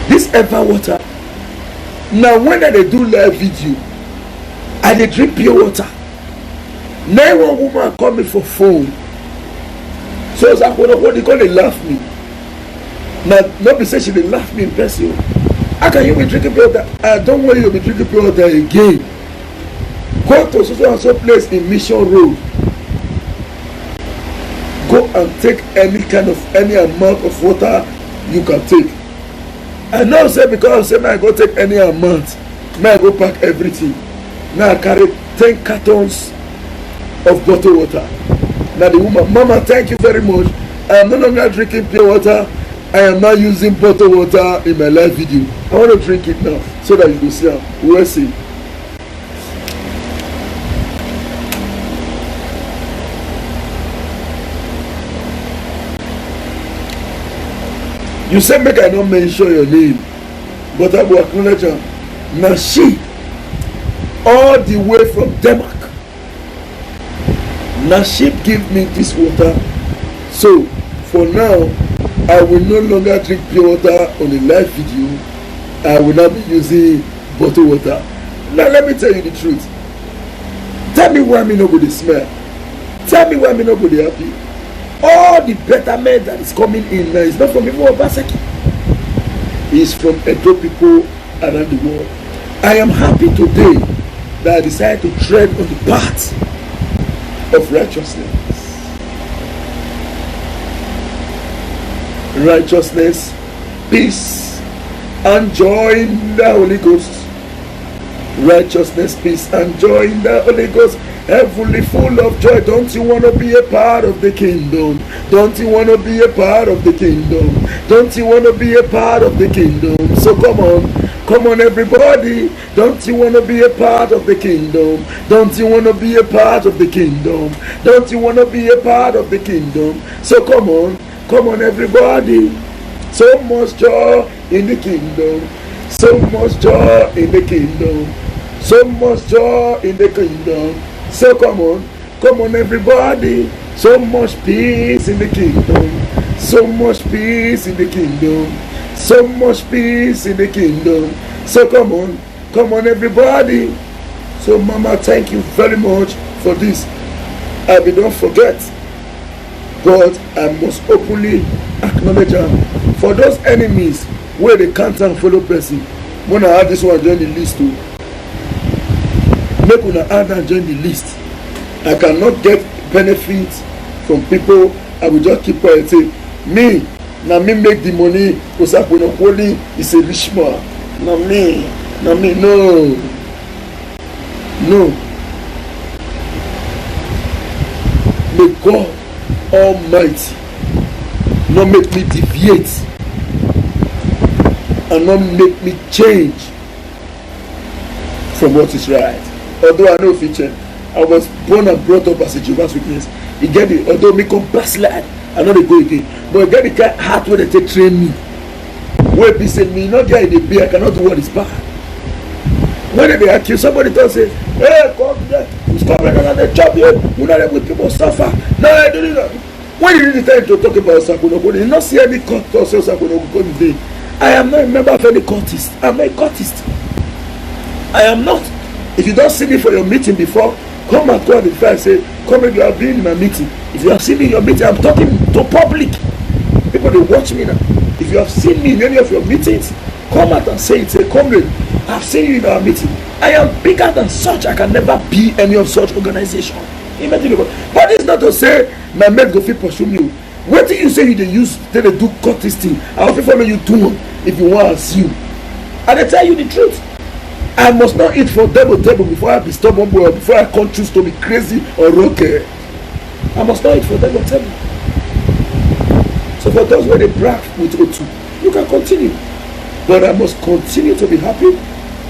This ever water. Now when they do live video, and they drink pure water. Now one woman call me for phone. So it's like what they call they laugh me. Now nobody say she dey laugh me in person. How can you be drinking pure water? I don't want you to be drinking pure water again. Go to so and so place in Mission Road. Go and take any amount of water you can take. I know say because I say I go take any amount, may I go pack everything. Now I carry 10 cartons of bottled water. Now the woman, Mama, thank you very much. I am no longer drinking pure water. I am now using bottled water in my live video. I want to drink it now so that you will see how. We'll see. You say make I not mention your name, but I will acknowledge her. Now she, all the way from Denmark, now she give me this water. So for now, I will no longer drink pure water on a live video. I will not be using bottled water. Now let me tell you the truth. Tell me why me not go to smell. Tell me why me not go to happy. All the betterment that is coming in now is not from people of Obaseki. It's from Edo people around the world. I am happy today that I decided to tread on the path of righteousness. Righteousness, peace, and joy in the Holy Ghost. Righteousness, peace, and joy in the Holy Ghost. Heavenly, full of joy. Don't you want to be a part of the kingdom? Don't you want to be a part of the kingdom? Don't you want to be a part of the kingdom? So come on everybody. Don't you want to be a part of the kingdom? Don't you want to be a part of the kingdom? Don't you want to be a part of the kingdom? So come on everybody. So much joy in the kingdom. So much joy in the kingdom. So much joy in the kingdom. So come on everybody. So much peace in the kingdom. So much peace in the kingdom. So much peace in the kingdom. So come on everybody. So Mama, thank you very much for this. I will not forget, but I must openly acknowledge them. For those enemies where they can't and follow person, when I add this one join the list too. Make una add and join the list. I cannot get benefits from people. I will just keep quiet and say, me make the money because I will not only is a rich man. No, may God Almighty not make me deviate and not make me change from what is right. Although I know feature, I was born and brought up as a Jehovah's Witness. You get it, although me come backslide, I know they go again. But I get the kind of heart where they train me. Where people say me not get in the beer, I cannot do what is bad. When they accuse somebody, don't say, hey, come there, who's coming and they chop you, you know that with people suffer. No, I don't know. When you need the time to talk about Sakunogo, you not see any court or say Sakunogo today. I am not a member of any cultist. I'm not a cultist. I am not. If you don't see me for your meeting before, come and go and and say, come and you have been in my meeting. If you have seen me in your meeting, I'm talking to public. People, they watch me now. If you have seen me in any of your meetings, come out and say it. Say, comrade, I've seen you in our meeting. I am bigger than such. I can never be any of such organization. But it's not to say my mate go fit pursue me. What do you say you they use then they do cultist thing? I'll follow you too if you want to see you. And I tell you the truth. I must not eat for table before I be stubborn boy, before I can't choose to be crazy or rocky. I must not eat for table. So for those where they brag with O2, you can continue. But I must continue to be happy.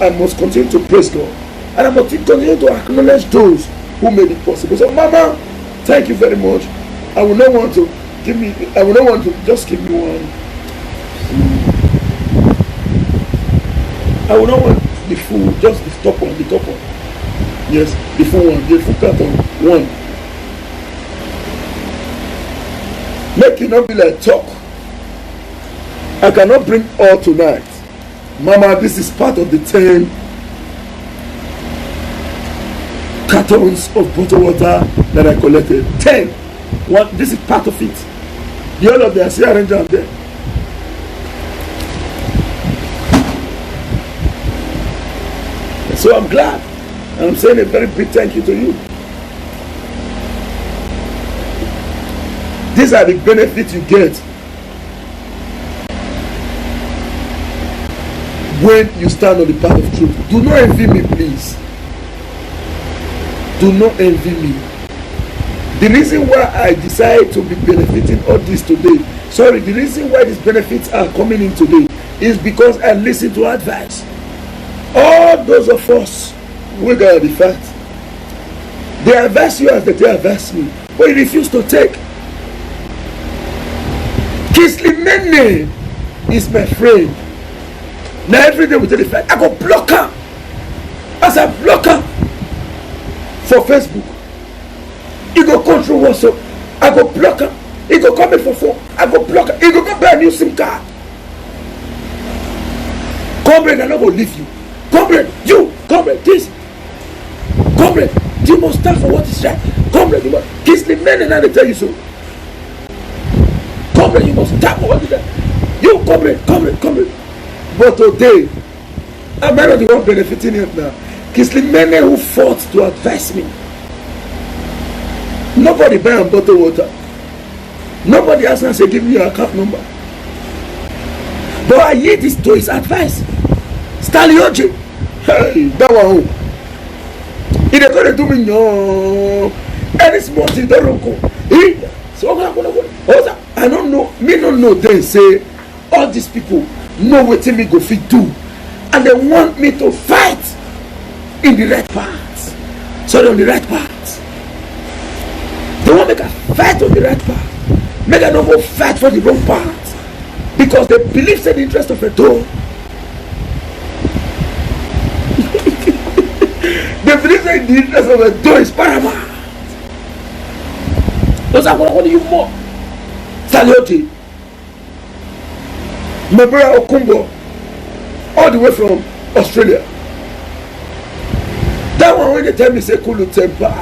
I must continue to praise God. And I must continue to acknowledge those who made it possible. So Mama, thank you very much. I will not want to just give me one. I will not want the full, just the top one. Yes, the full one, the full carton one. Make it not be like talk. I cannot bring all tonight. Mama, this is part of the 10 cartons of bottled water that I collected. 10. What? This is part of it. The other of them, I see arrange them there. So I'm glad. And I'm saying a very big thank you to you. These are the benefits you get when you stand on the path of truth. Do not envy me, please. Do not envy me. The reason why I decide to be benefiting all this today, the reason why these benefits are coming in today is because I listen to advice. All those of us who got the fact, they advise you as they advise me, but you refuse to take. Kisly Mene is my friend. Now every day we tell the fact, I go block her. As a blocker for Facebook, he go control WhatsApp. I go block her. He go come in for phone. I go block her. He go buy a new SIM card. Comrade, I not go leave you. Comrade, you, comrade, this. Comrade, you must stand for what is right. Comrade, you must. Kisly Mene, and they tell you so. comrade, you must tap over there. You comrade. But today, I'm not the one benefiting it now. Kislimene who fought to advise me. Nobody buy and bottle water. Nobody asked me and say, give me your account number. But I hear this to his advice. Stalioji. Hey, that one. He dey go dey do me no. Any small thing don't go. So I don't know. Me don't know. They say all these people know what me go fit do, and they want me to fight in the right path. Sorry, on the right path. They want me to fight on the right path. Make I not go fight for the wrong path because they believe in the interest of a door. They believe in the interest of a door is paramount. Those are what do you more? Salioti, my brother Okumbo, all the way from Australia. That one when they tell me say Kulu temper,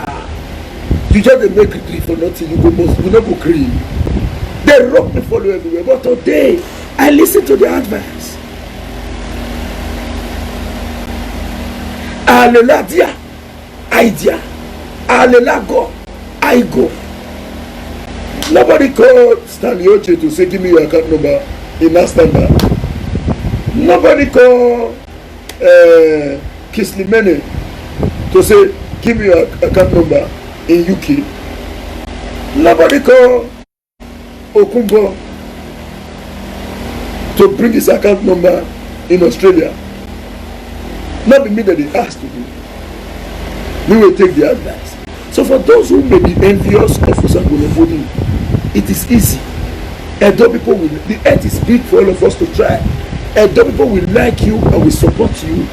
you just dey make it for nothing. You go most, you not go clean. They rock me follow everywhere. But today, I listen to their advice. Aleladia, idea. Alelago, I go. Nobody called Stanley Oche to say, give me your account number in Astana. Nobody called Kislimene to say, give me your account number in UK. Nobody called Okumbo to bring his account number in Australia. Not be me that they asked to do. We will take the advice. So for those who may be envious of Usagolobodi, it is easy. Edo people will, the earth is big for all of us to try. Edo people will like you and will support you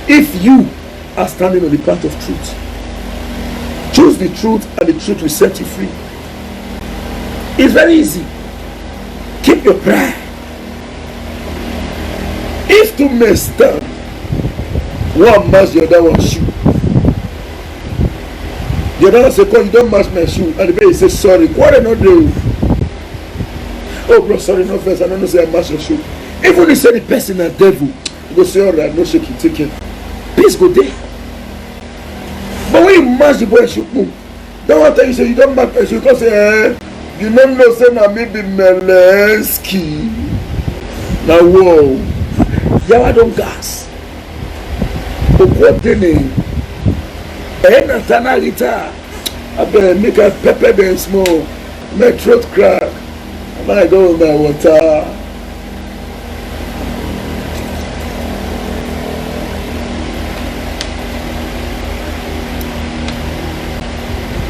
if you are standing on the path of truth. Choose the truth and the truth will set you free. It's very easy. Keep your pride. If two men stand, one match the other one shoe. The other one say, "Cause you don't match my shoe," and the baby say, "Sorry, what I not do?" "Oh, bro, sorry, no first. I don't know say I match your shoe." Even if you say the person a devil, you go say, "All right, no shaking, take it." Peace go there. But when you match the boy shoe, boom. Don't want to tell you say you don't match my shoe because you don't know say na me be Melensky. Now whoa, yawa don gas. Okwotene. Natana Rita, I better make a pepper them small, my throat crack, and I go with my water.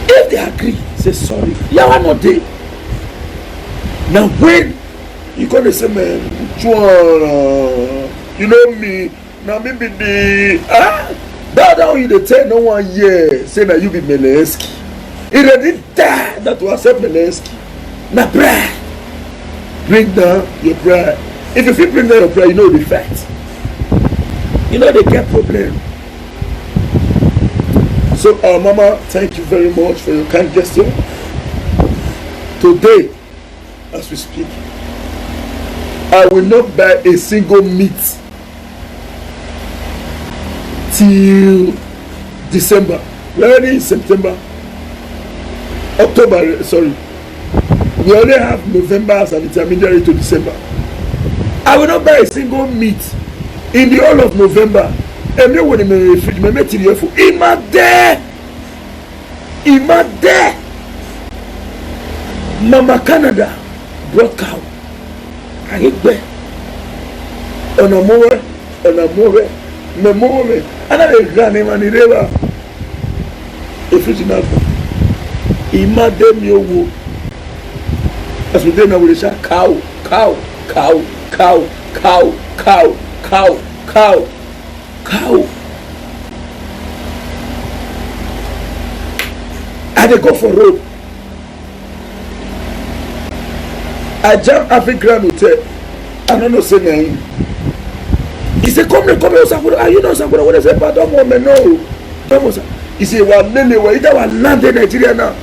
If they agree, say sorry. Yeah, why not they? Now when you gonna say, man, you know me, now maybe the bow down you dey tell no one year say that you be Melensky. He didn't die that to accept Melensky. Now pride. Bring down your pride. If you feel bring down your pride, you know the fact. You know they get problem. So Mama, thank you very much for your kind gesture. Today, as we speak, I will not buy a single meat till December. We're already in September. October, sorry. We only have November as an intermediary to December. I will not buy a single meat in the whole of November. And then when I'm in the fridge, I'm going to tell you, Ima there. Mama Canada brought cow. I hate there. On a more. Memore, another granny man in the river. If it's enough, Imadem yo. As we did now, we say cow. And they go for road. I jam African hotel. I don't know say name. He said, come here, Sakura. You know Sakura? What I say, but don't no. He said, well, Lily, well, you don't land in Nigeria now.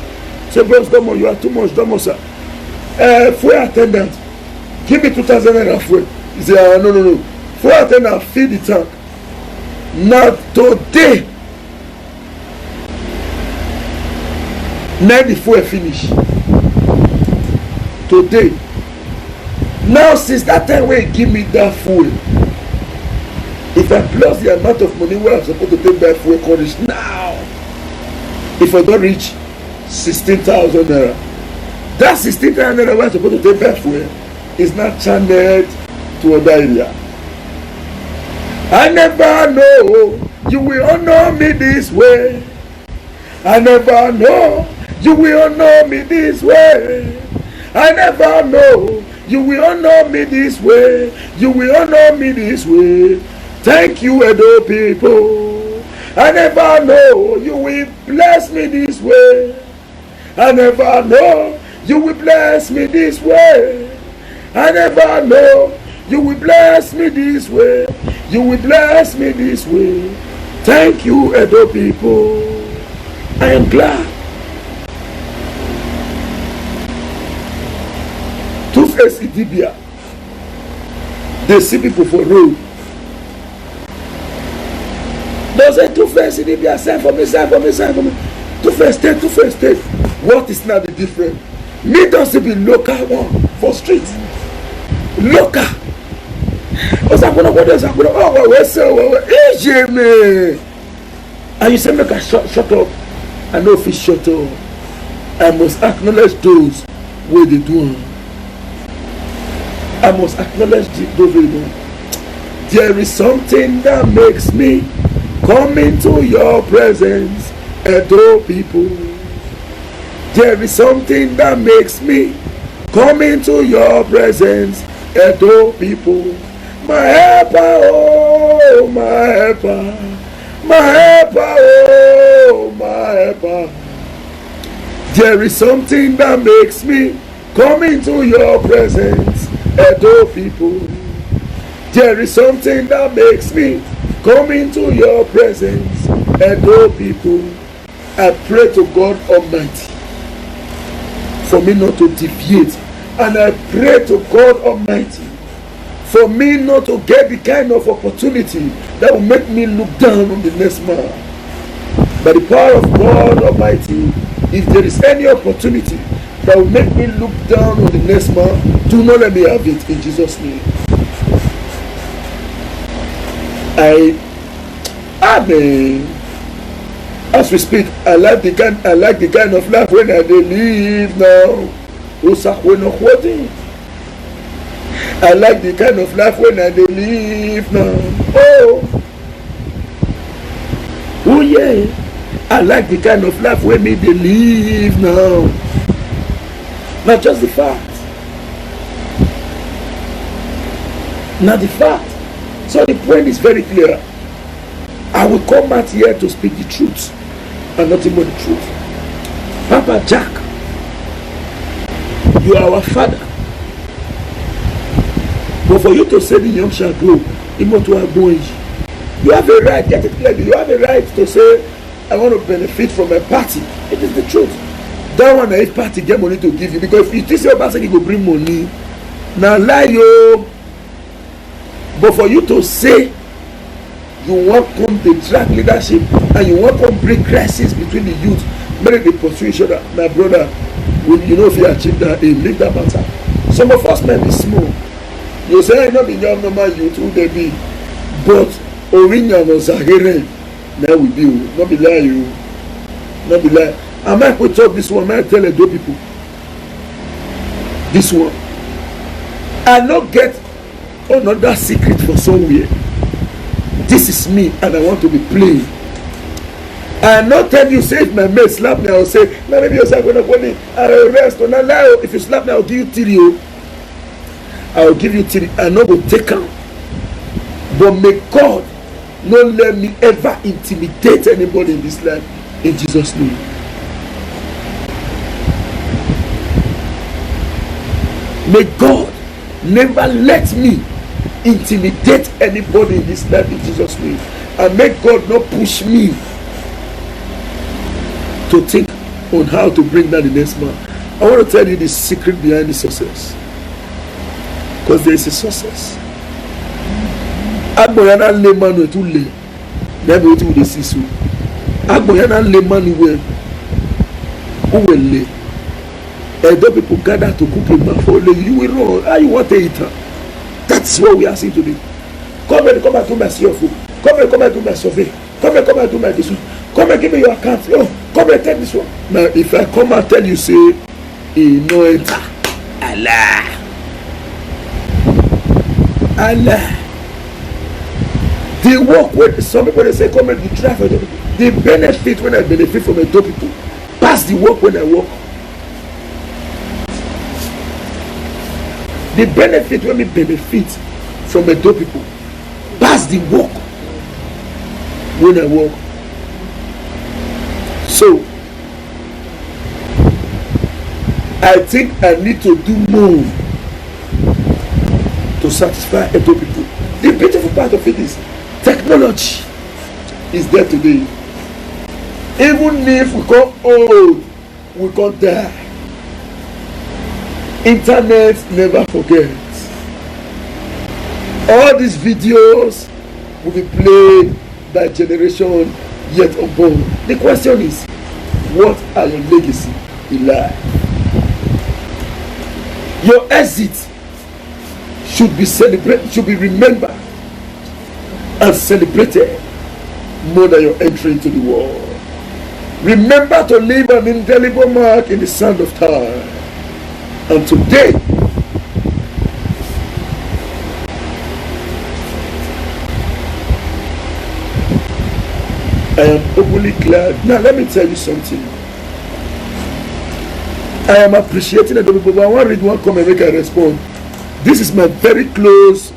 Say, bros, don't you are too much, don't sir. fuel attendant, give me 2,000 naira fuel. He said, no. Fuel attendant, fill the tank. Now today, now the fuel finish. Today. Now since that time when he give me that fuel, if I plus the amount of money where I'm supposed to take back fuel coverage now, if I don't reach 16,000 naira, that 16,000 naira where I'm supposed to take back fuel is not channeled to other area. I never know you will honor me this way. I never know you will honor me this way. I never know you will honor me this way. You will honor me this way. Thank you, Edo people. I never know you will bless me this way. I never know you will bless me this way. I never know you will bless me this way. You will bless me this way. Thank you, Edo people. I am glad. Two-Face Idibia. They see people for road. They say Two-Face Idibia, send for me. Two-Face take. What is now the difference? Me doesn't be local one for street. Local. And you say make I shut up. I know if it's shut up. I must acknowledge those where they do. I must acknowledge those where they do. There is something that makes me come into your presence, Edo people. There is something that makes me come into your presence, Edo people. My helper, oh, my helper. My helper, oh, my helper. There is something that makes me come into your presence, Edo people. There is something that makes me come into your presence, Edo people. I pray to God Almighty for me not to deviate, and I pray to God Almighty for me not to get the kind of opportunity that will make me look down on the next man. By the power of God Almighty, if there is any opportunity that will make me look down on the next man, do not let me have it in Jesus' name. Amen. As we speak, I like the kind of life when I live now. I like the kind of life when I live now. Oh yeah. I like the kind of life when they live now. Not just the fact. Not the fact. So the point is very clear. I will come out here to speak the truth and nothing but the truth. Papa Jack, you are our father. But for you to say the young shall grow, you have a right, get it clearly, you have a right to say, I want to benefit from a party. It is the truth. That one, if party get money to give you, because if you think your person will bring money, now lie you. But for you to say, you want to come the drag leadership and you want to bring crisis between the youth, maybe they pursue each other. My brother, you know if you achieve that, leave that matter. Some of us may be small. You say I not be young normal youth who they be, but Orinya no Zahire now we be not be lie you, not be lie. I might put up this one, I tell Edo people. This one, I not get another secret for somewhere. This is me and I want to be playing. I not tell you say if my mate slap me, I will say, no, maybe you're going to go in, I will rest on a lie. If you slap me, I will give you 3. I will give you 3. I know will take out. But may God not let me ever intimidate anybody in this life in Jesus' name. May God never let me intimidate anybody in this life in Jesus' name. And may God not push me to think on how to bring down the next man. I want to tell you the secret behind the success. Because there is a success. Agboyana le manu etu le. Never etu de sisu. Agboyana le manu we. Who will le? Although people gather to cook a man for you will run. How you want to eat? That's what we are seeing today. Come and do my CFO. Come and do my survey. Come and do my this one. Come and give me your account. Oh, come and take this one. Now, if I come and tell you, say, no enter. Allah. Allah. The work when some people they say, come and do try for them. The benefit when I benefit from a dope people. Pass the work when I work. The benefit when we benefit from a dope people. Pass the work when I work. So I think I need to do more to satisfy a dope people. The beautiful part of it is technology is there today. Even if we go old, we can't die. Internet never forgets. All these videos will be played by generation yet unborn. The question is, what are your legacy in life? Your exit should be celebrated, should be remembered and celebrated more than your entry into the world. Remember to leave an indelible mark in the sand of time. And today, I am openly glad. Now let me tell you something. I am appreciating the people, but I want to read one comment and make a respond. This is my very close,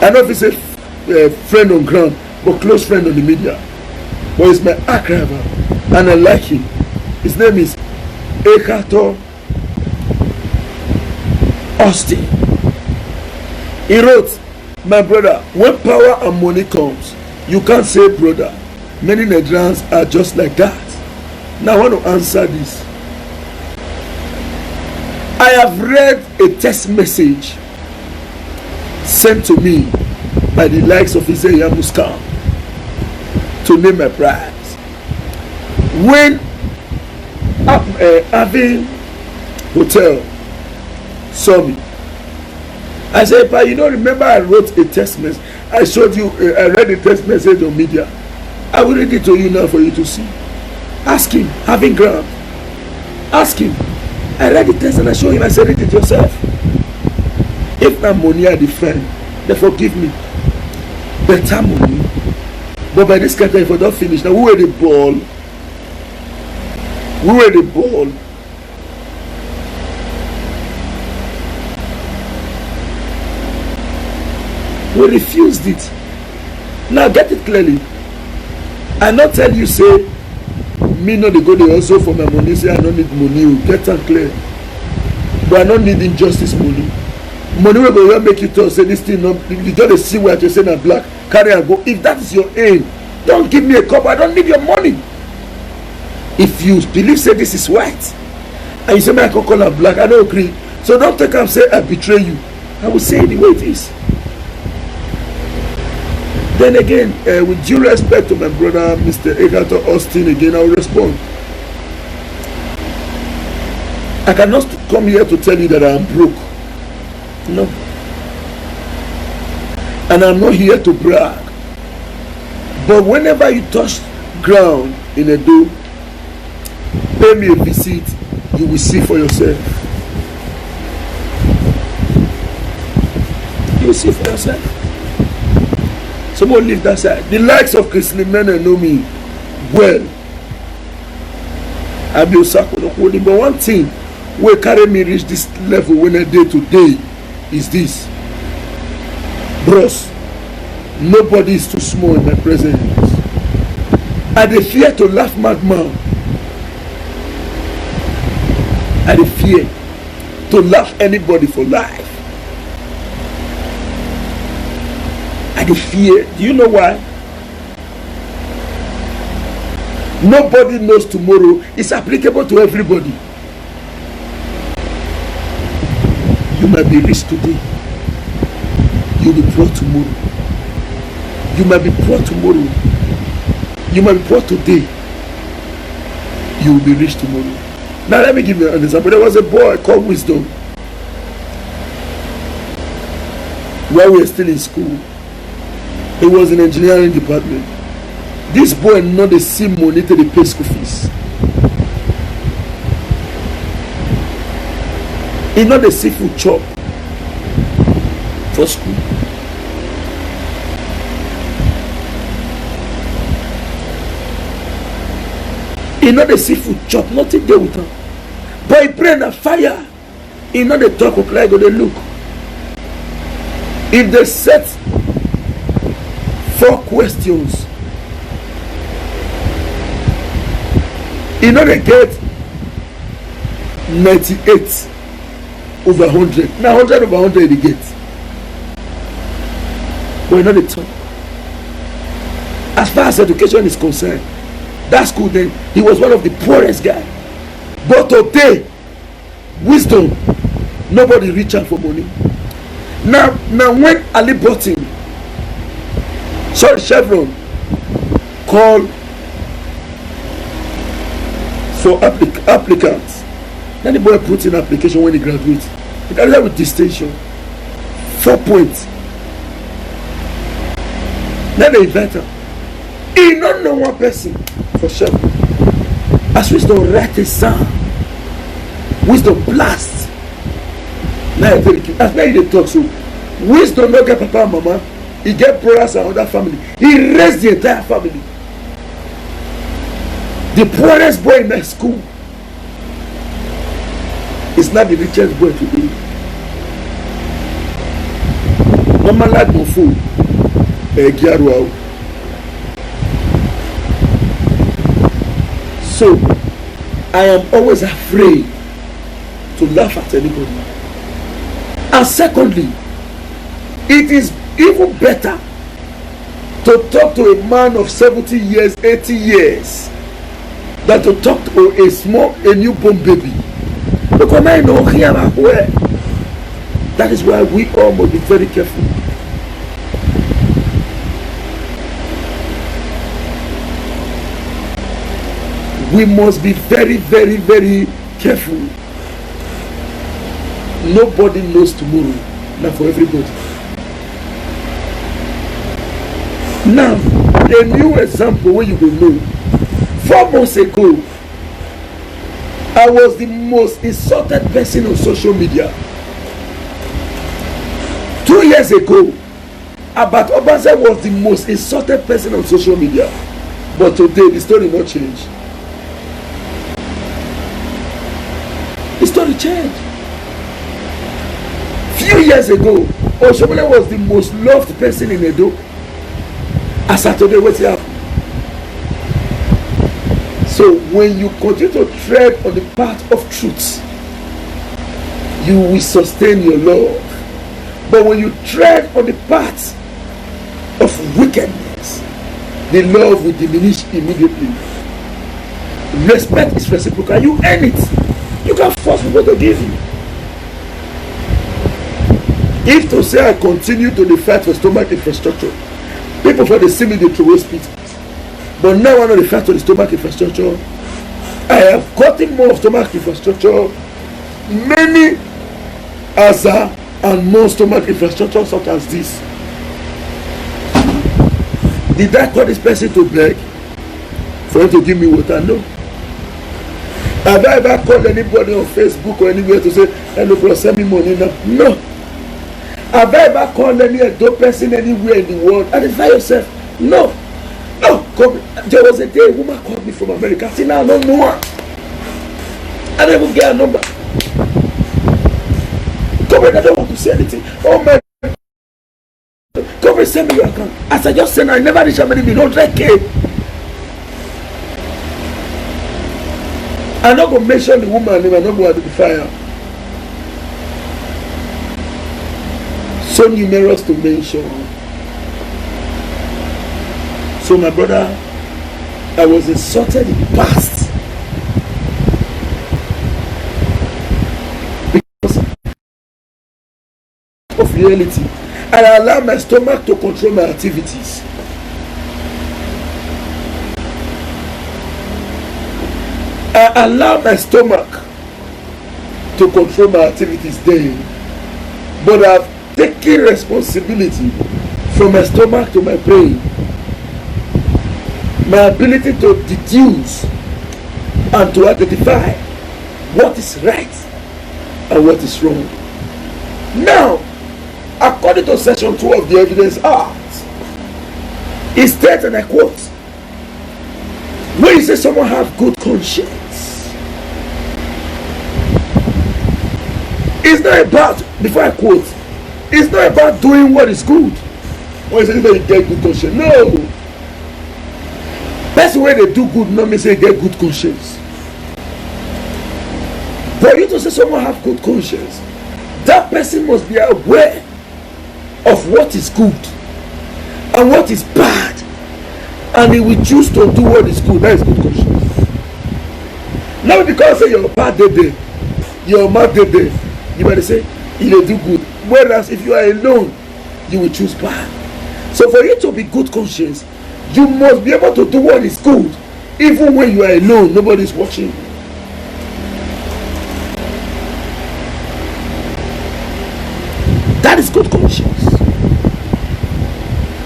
I don't know if it's a friend on ground, but close friend on the media. But it's my archiver, and I like him. His name is Ekato Austin. He wrote, my brother, when power and money comes, you can't say brother. Many Nigerians are just like that. Now I want to answer this. I have read a text message sent to me by the likes of Isaiah Muskan to name my price. When having hotel saw me, I said, but you don't remember I wrote a text message. I showed you, I read a text message on media. I will read it to you now for you to see. Ask him, having ground. Ask him. I read the text and I showed him. I said, read it yourself. If my money I defend, they forgive me. Better money. But by this kind of time, if I don't finish, now who were the ball? Who were the ball? We refused it. Now get it clearly. I not tell you say me not the go there also for my money. Say I don't need money. We get that clear. But I don't need injustice money. Money will go make you talk. Say this thing. No, you don't see what you say na black. Carry and go. If that is your aim, don't give me a cup. I don't need your money. If you believe say this is white, and you say me I can call am black, I don't agree. So don't take and say I betray you. I will say it the way it is. Then again, with due respect to my brother, Mr. Ekato Austin, again, I will respond. I cannot come here to tell you that I am broke. No. And I'm not here to brag. But whenever you touch ground in a door, pay me a visit, you will see for yourself. You will see for yourself. Someone leave that side. The likes of Chris Limene know me well. I be Osako, but one thing will carry me reach this level when I day today is this. Bros, nobody is too small in my presence. I dey fear to laugh madman. I dey fear to laugh anybody for life. I dey fear. Do you know why? Nobody knows tomorrow. It's applicable to everybody. You might be rich today. You'll be poor tomorrow. You might be poor tomorrow. You might be poor today. You will be rich tomorrow. Now let me give you an example. There was a boy called Wisdom. While we were still in school, he was in engineering department. This boy not the same money to the pay school fees. He not the seafood chop for school. He not the seafood chop, nothing there with him. But he pray na fire. He not the talk of like or the look. If they set 4 questions, he not they get 98 over 100. Now 100 over 100 he get. But he not the talk. As far as education is concerned, that school then, he was one of the poorest guy. But today, Wisdom, nobody reach out for money. Now when Ali Burton, Chevron, called for applicants, then the boy put in application when he graduates. He graduated with distinction, 4 points. Then they invite him. He don't know one person for sure. As Wisdom write a song, Wisdom blast. Now I tell you, as now they talk, so Wisdom not get papa and mama, he get brothers and other family. He raised the entire family. The poorest boy in my school is not the richest boy today. Mama like my food. So I am always afraid to laugh at anybody. And secondly, it is even better to talk to a man of 70 years, 80 years than to talk to a newborn baby. Because I know here where. That is why we all must be very careful. We must be very, very, very careful. Nobody knows tomorrow. Not for everybody. Now, a new example where you will know. 4 months ago, I was the most insulted person on social media. 2 years ago, Abat Obaze was the most insulted person on social media. But today, the story not changed. The story changed. Few years ago, Oshomole was the most loved person in Edo. As of today, what's happening? So when you continue to tread on the path of truth, you will sustain your love. But when you tread on the path of wickedness, the love will diminish immediately. Respect is reciprocal. You earn it. You can't force people to give you. If to say I continue to fight for stomach infrastructure, people for the see me they throw spit. But now I know the fight for the stomach infrastructure. I have gotten more of stomach infrastructure, many Asa and more stomach infrastructure such as this. Did I call this person to beg for him to give me water? No. Have I ever called anybody on Facebook or anywhere to say, hello bro, send me money now? No. Have I ever called any adult person anywhere in the world? Identify yourself. No. No. There was a day a woman called me from America. See now, no more. I don't even get a number. Come on, I don't want to say anything. Oh my God. Come and send me your account. As I just said, I never reached how many million, 100K. I'm not going to mention the woman name. I'm not going to identify her. So numerous to mention. So my brother, I was insulted in the past because of reality, and I allow my stomach to control my activities. I allow my stomach to control my activities then, but I've taken responsibility from my stomach to my brain, my ability to deduce and to identify what is right and what is wrong. Now, according to section 2 of the Evidence Act, it states, and I quote, when you say someone have good conscience, it's not about, before I quote, it's not about doing what is good. When you say you get good conscience, no. That's the way they do good, not mean say you get good conscience. For you to say someone have good conscience, that person must be aware of what is good and what is bad, and he will choose to do what is good. That is good conscience. Now because say your bad day, your mad day, you better say you will do good. Whereas if you are alone, you will choose bad. So for you to be good conscience, you must be able to do what is good, even when you are alone, nobody is watching. That is good conscience.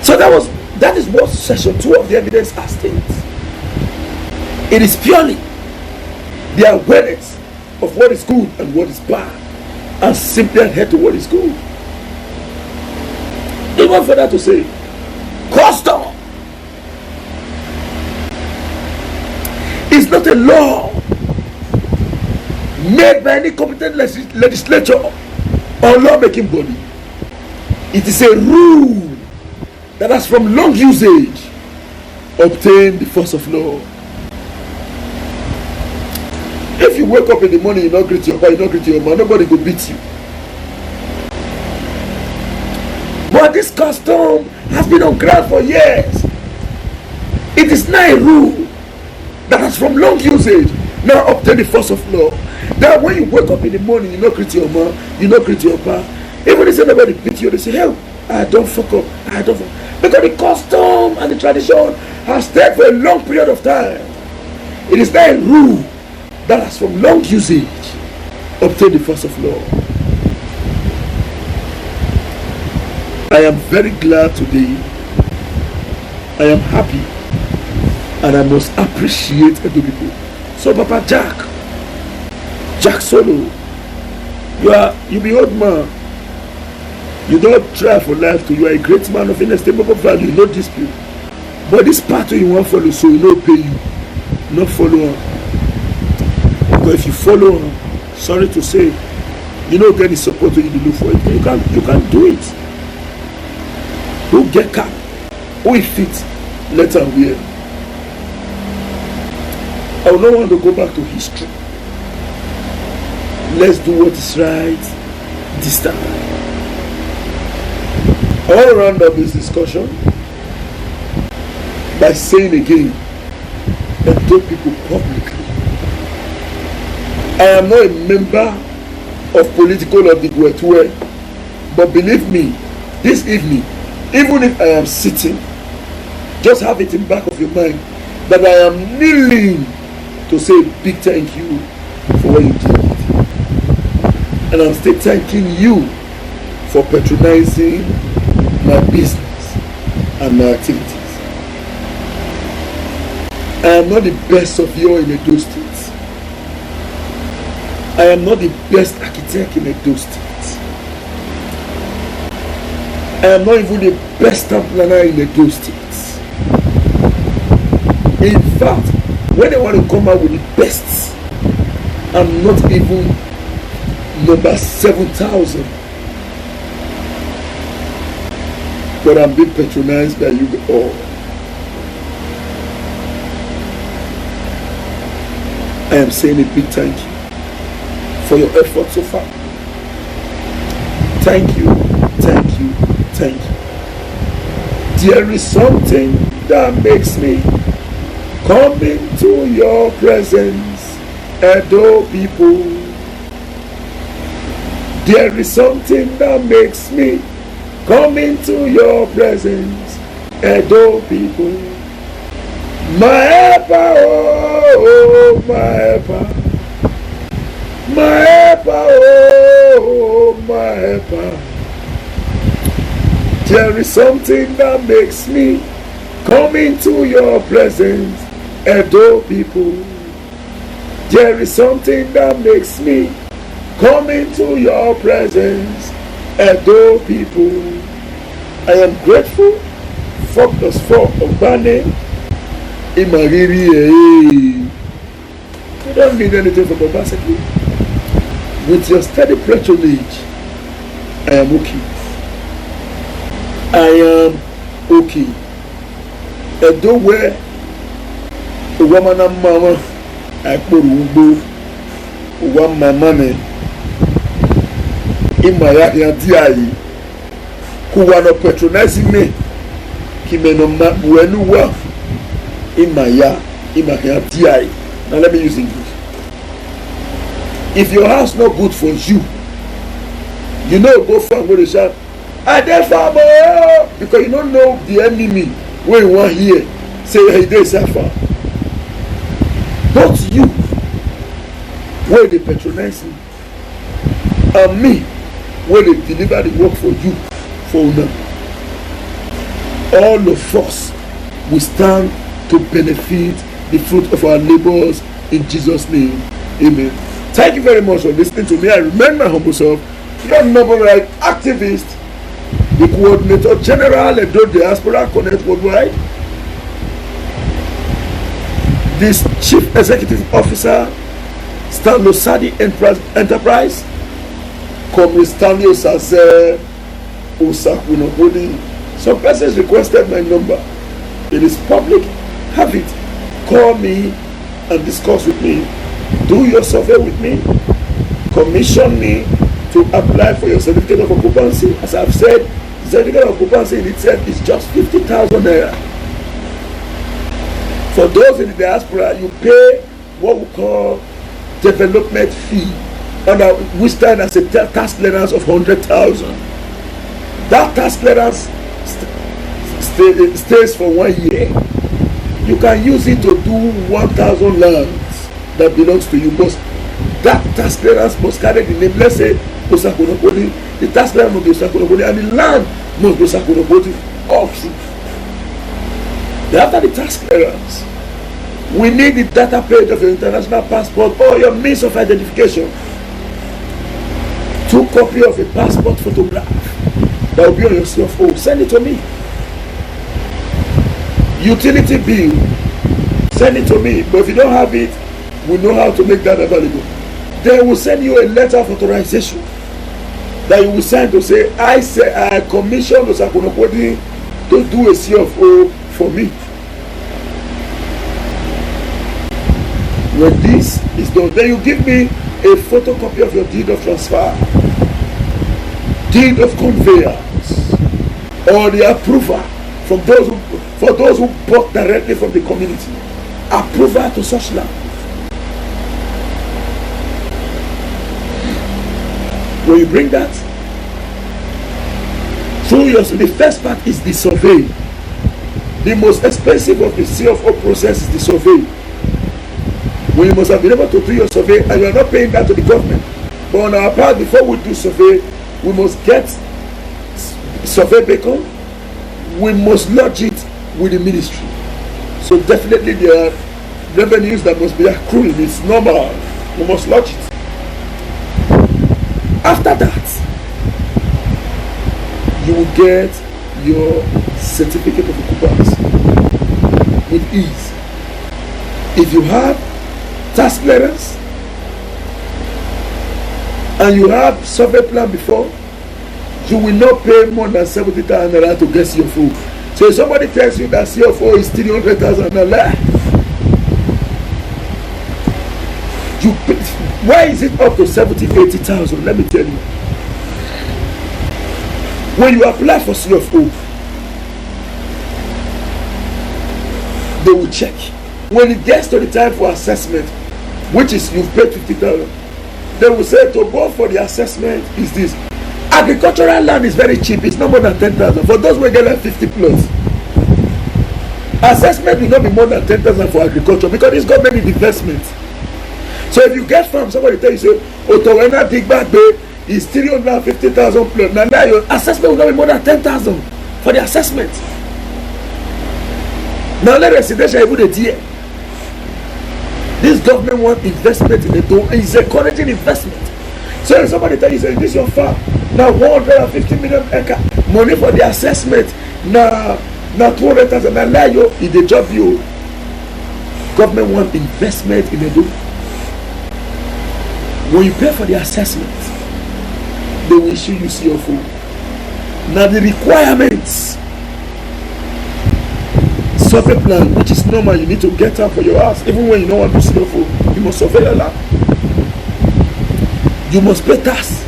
So that is what section 2 of the Evidence Act states. It is purely the awareness of what is good and what is bad, and simply adhere to what is good. Even further to say, custom is not a law made by any competent legislature or lawmaking body. It is a rule that has from long usage obtained the force of law. If you wake up in the morning, you don't greet your father, you don't greet your mother, nobody will beat you. But this custom has been on ground for years. It is now a rule that has from long usage now obtained the force of law. That when you wake up in the morning, you don't greet your mom, you don't greet your pa. Even if somebody beat you, they say, "Hey, I don't fuck up, I don't fuck up." Because the custom and the tradition has stayed for a long period of time. It is now a rule that has from long usage obtained the force of law. I am very glad today. I am happy, and I must appreciate Edo people. So Papa Jack Solo, you be old man. You don't try for life to. You are a great man of inestimable value, no dispute. But this path you want follow, so you no pay you, not follow on. Because if you follow on, sorry to say, you don't get the support you look for it. You can't do it. Who get cap? Who is fit? Let her wear. I will not want to go back to history. Let's do what is right this time. I want to round up this discussion by saying again that those people publicly, I am not a member of political of the Guetue, but believe me, this evening, even if I am sitting, just have it in the back of your mind that I am kneeling to say a big thank you for what you did. And I'm still thanking you for patronizing my business and my activities. I am not the best of you in Edo State. I am not the best architect in Edo State. I am not even the best town planner in Edo State. In fact, when they want to come out with the best, I'm not even number 7,000. But I'm being patronized by you all. I am saying a big thank you for your effort so far. Thank you, thank you, thank you. There is something that makes me come into your presence, Edo people. There is something that makes me come into your presence, Edo people. My helper, oh, my helper. My helper, oh, my helper. There is something that makes me come into your presence, Edo people. There is something that makes me come into your presence, Edo people. I am grateful for plus 4 Obane Imariri. You don't need anything from Obaseki. With your steady patronage, I am okay. I am okay. Edo where a woman and mama, I put one my money in my DI who wanna patronizing me. Kimenoma Buenua in my DI. Now let me use English. If your house not good for you, you know go farm go to shop. I dey farm because you don't know the enemy where you want here. Say hey they suffer. Not you where they patronize me. And me where they deliver the work for you for them. All of us will stand to benefit the fruit of our labors in Jesus' name. Amen. Thank you very much for listening to me. I remain my humble self, your number right activist, the coordinator general of the Diaspora Connect Worldwide, this chief executive officer, Stanley Sadi Enterprise, Comrade Stanley Osase Osakunobodi. Some persons requested my number. It is public. Have it. Call me and discuss with me. Do your survey with me. Commission me to apply for your certificate of occupancy. As I've said, the certificate of occupancy in itself is just 50,000 naira. For those in the diaspora, you pay what we call development fee, under which time as a tax clearance of 100,000. That tax clearance stays for 1 year. You can use it to do 1,000 lands that belongs to you, but that tax clearance must carry the name. Let's say Osakunobodi, the tax clearance must be Osakunobodi, and the land must be Osakunobodi. All true. After the tax clearance, we need the data page of your international passport or your means of identification. 2 copies of a passport photograph that will be on your CFO. Send it to me. Utility bill, send it to me. But if you don't have it, we know how to make that available. Then we'll send you a letter of authorization that you will send to say, I commissioned Osakunobodi to do a CFO for me. When this is done, then you give me a photocopy of your deed of transfer, deed of conveyance, or the approval from those who bought directly from the community. Approval to such land. When you bring that through the first part is the survey. The most expensive of the CFO process is the survey. When you must have been able to do your survey, and you are not paying that to the government. But on our part, before we do survey, we must get survey beacon. We must lodge it with the ministry. So definitely there are revenues that must be accruing. It's normal. We must lodge it. After that, you will get your certificate of occupancy with ease. If you have tax clearance and you have survey plan before, you will not pay more than 70,000 naira to get your food. So if somebody tells you that CFO is 300,000 naira, you pay. Why is it up to 70,000-80,000? Let me tell you. When you apply for CFO, they will check When it gets to the time for assessment, which is you've paid 50,000, they will say to go for the assessment is this. Agricultural land is very cheap. It's not more than 10,000 for those who get like 50 plus. Assessment will not be more than 10,000 for agriculture because it's got many investments. So if you get from somebody tell you say Otowena dig back bay is 350,000 plus. Now your assessment will not be more than 10,000 for the assessment. Now let residential even a deal. This government wants investment in the door. It's encouraging investment. So if somebody tell you say this your farm now 150 million acre money for the assessment now 200,000 now lie you in the job you. Government want investment in the door. When you pay for the assessment, they will issue you CFO. Now the requirements, survey plan, which is normal, you need to get up for your house. Even when you don't want to CFO, you must survey your land. You must pay tax.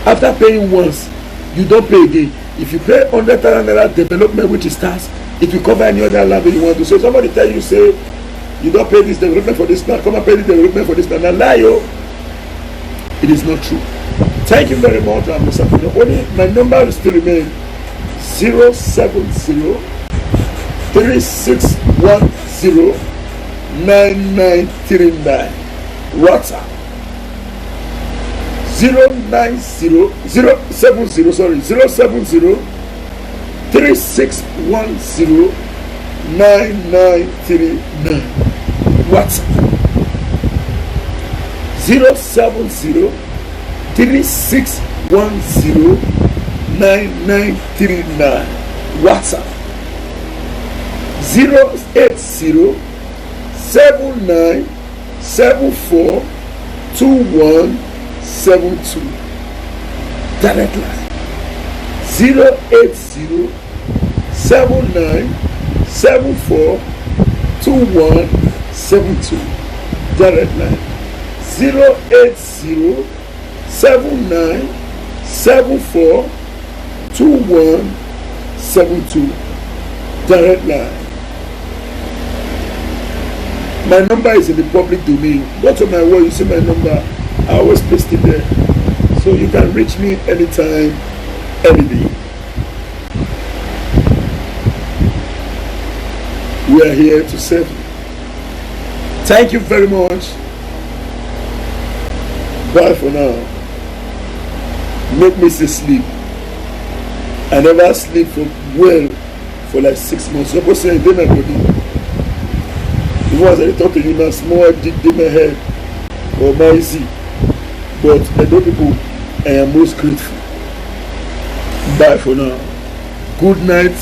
After paying once, you don't pay again. If you pay 100,000 naira development, which is tax, it will cover any other land that you want to. So somebody tell you, say, you don't pay this development for this land, come and pay this development for this land. Now lie you. It is not true. Thank you very much, Mr. Only my number will still remain 070 3610 9939. WhatsApp 070 3610 9939. WhatsApp 070 3610 9939. WhatsApp 080 7974 2172. Direct line 080 7974 2172. Direct line 080 7974 2172. Direct line. My number is in the public domain. Go to my wall, you see my number. I always paste it there. So you can reach me anytime, any day. We are here to serve you. Thank you very much. Bye for now. Make me say sleep. I never sleep for for like 6 months. Suppose say I did my body. Even as I talk to you now, small did my head or my easy. But I know people, I am most grateful. Bye for now. Good night,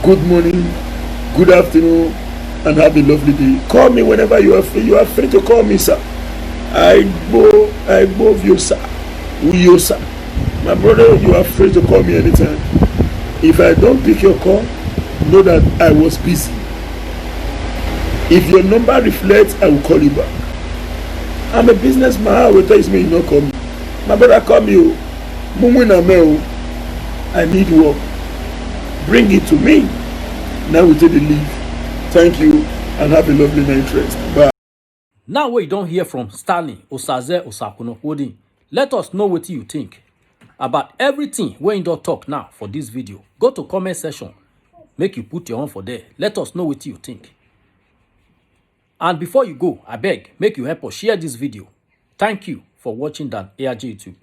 good morning, good afternoon, and have a lovely day. Call me whenever you are free. You are free to call me, sir. I love you, sir. You, sir. My brother, you are free to call me anytime. If I don't pick your call, know that I was busy. If your number reflects, I will call you back. I'm a businessman. I will tell you, you not call me. My brother, call me. I need work. Bring it to me. Now we take the leave. Thank you and have a lovely night rest. Bye. Now we don't hear from Stanley Osaze Osakunokwodim. Let us know what you think about everything we don't talk now for this video. Go to comment section. Make you put your own for there. Let us know what you think. And before you go, I beg, make you help us share this video. Thank you for watching Dan ARJ YouTube.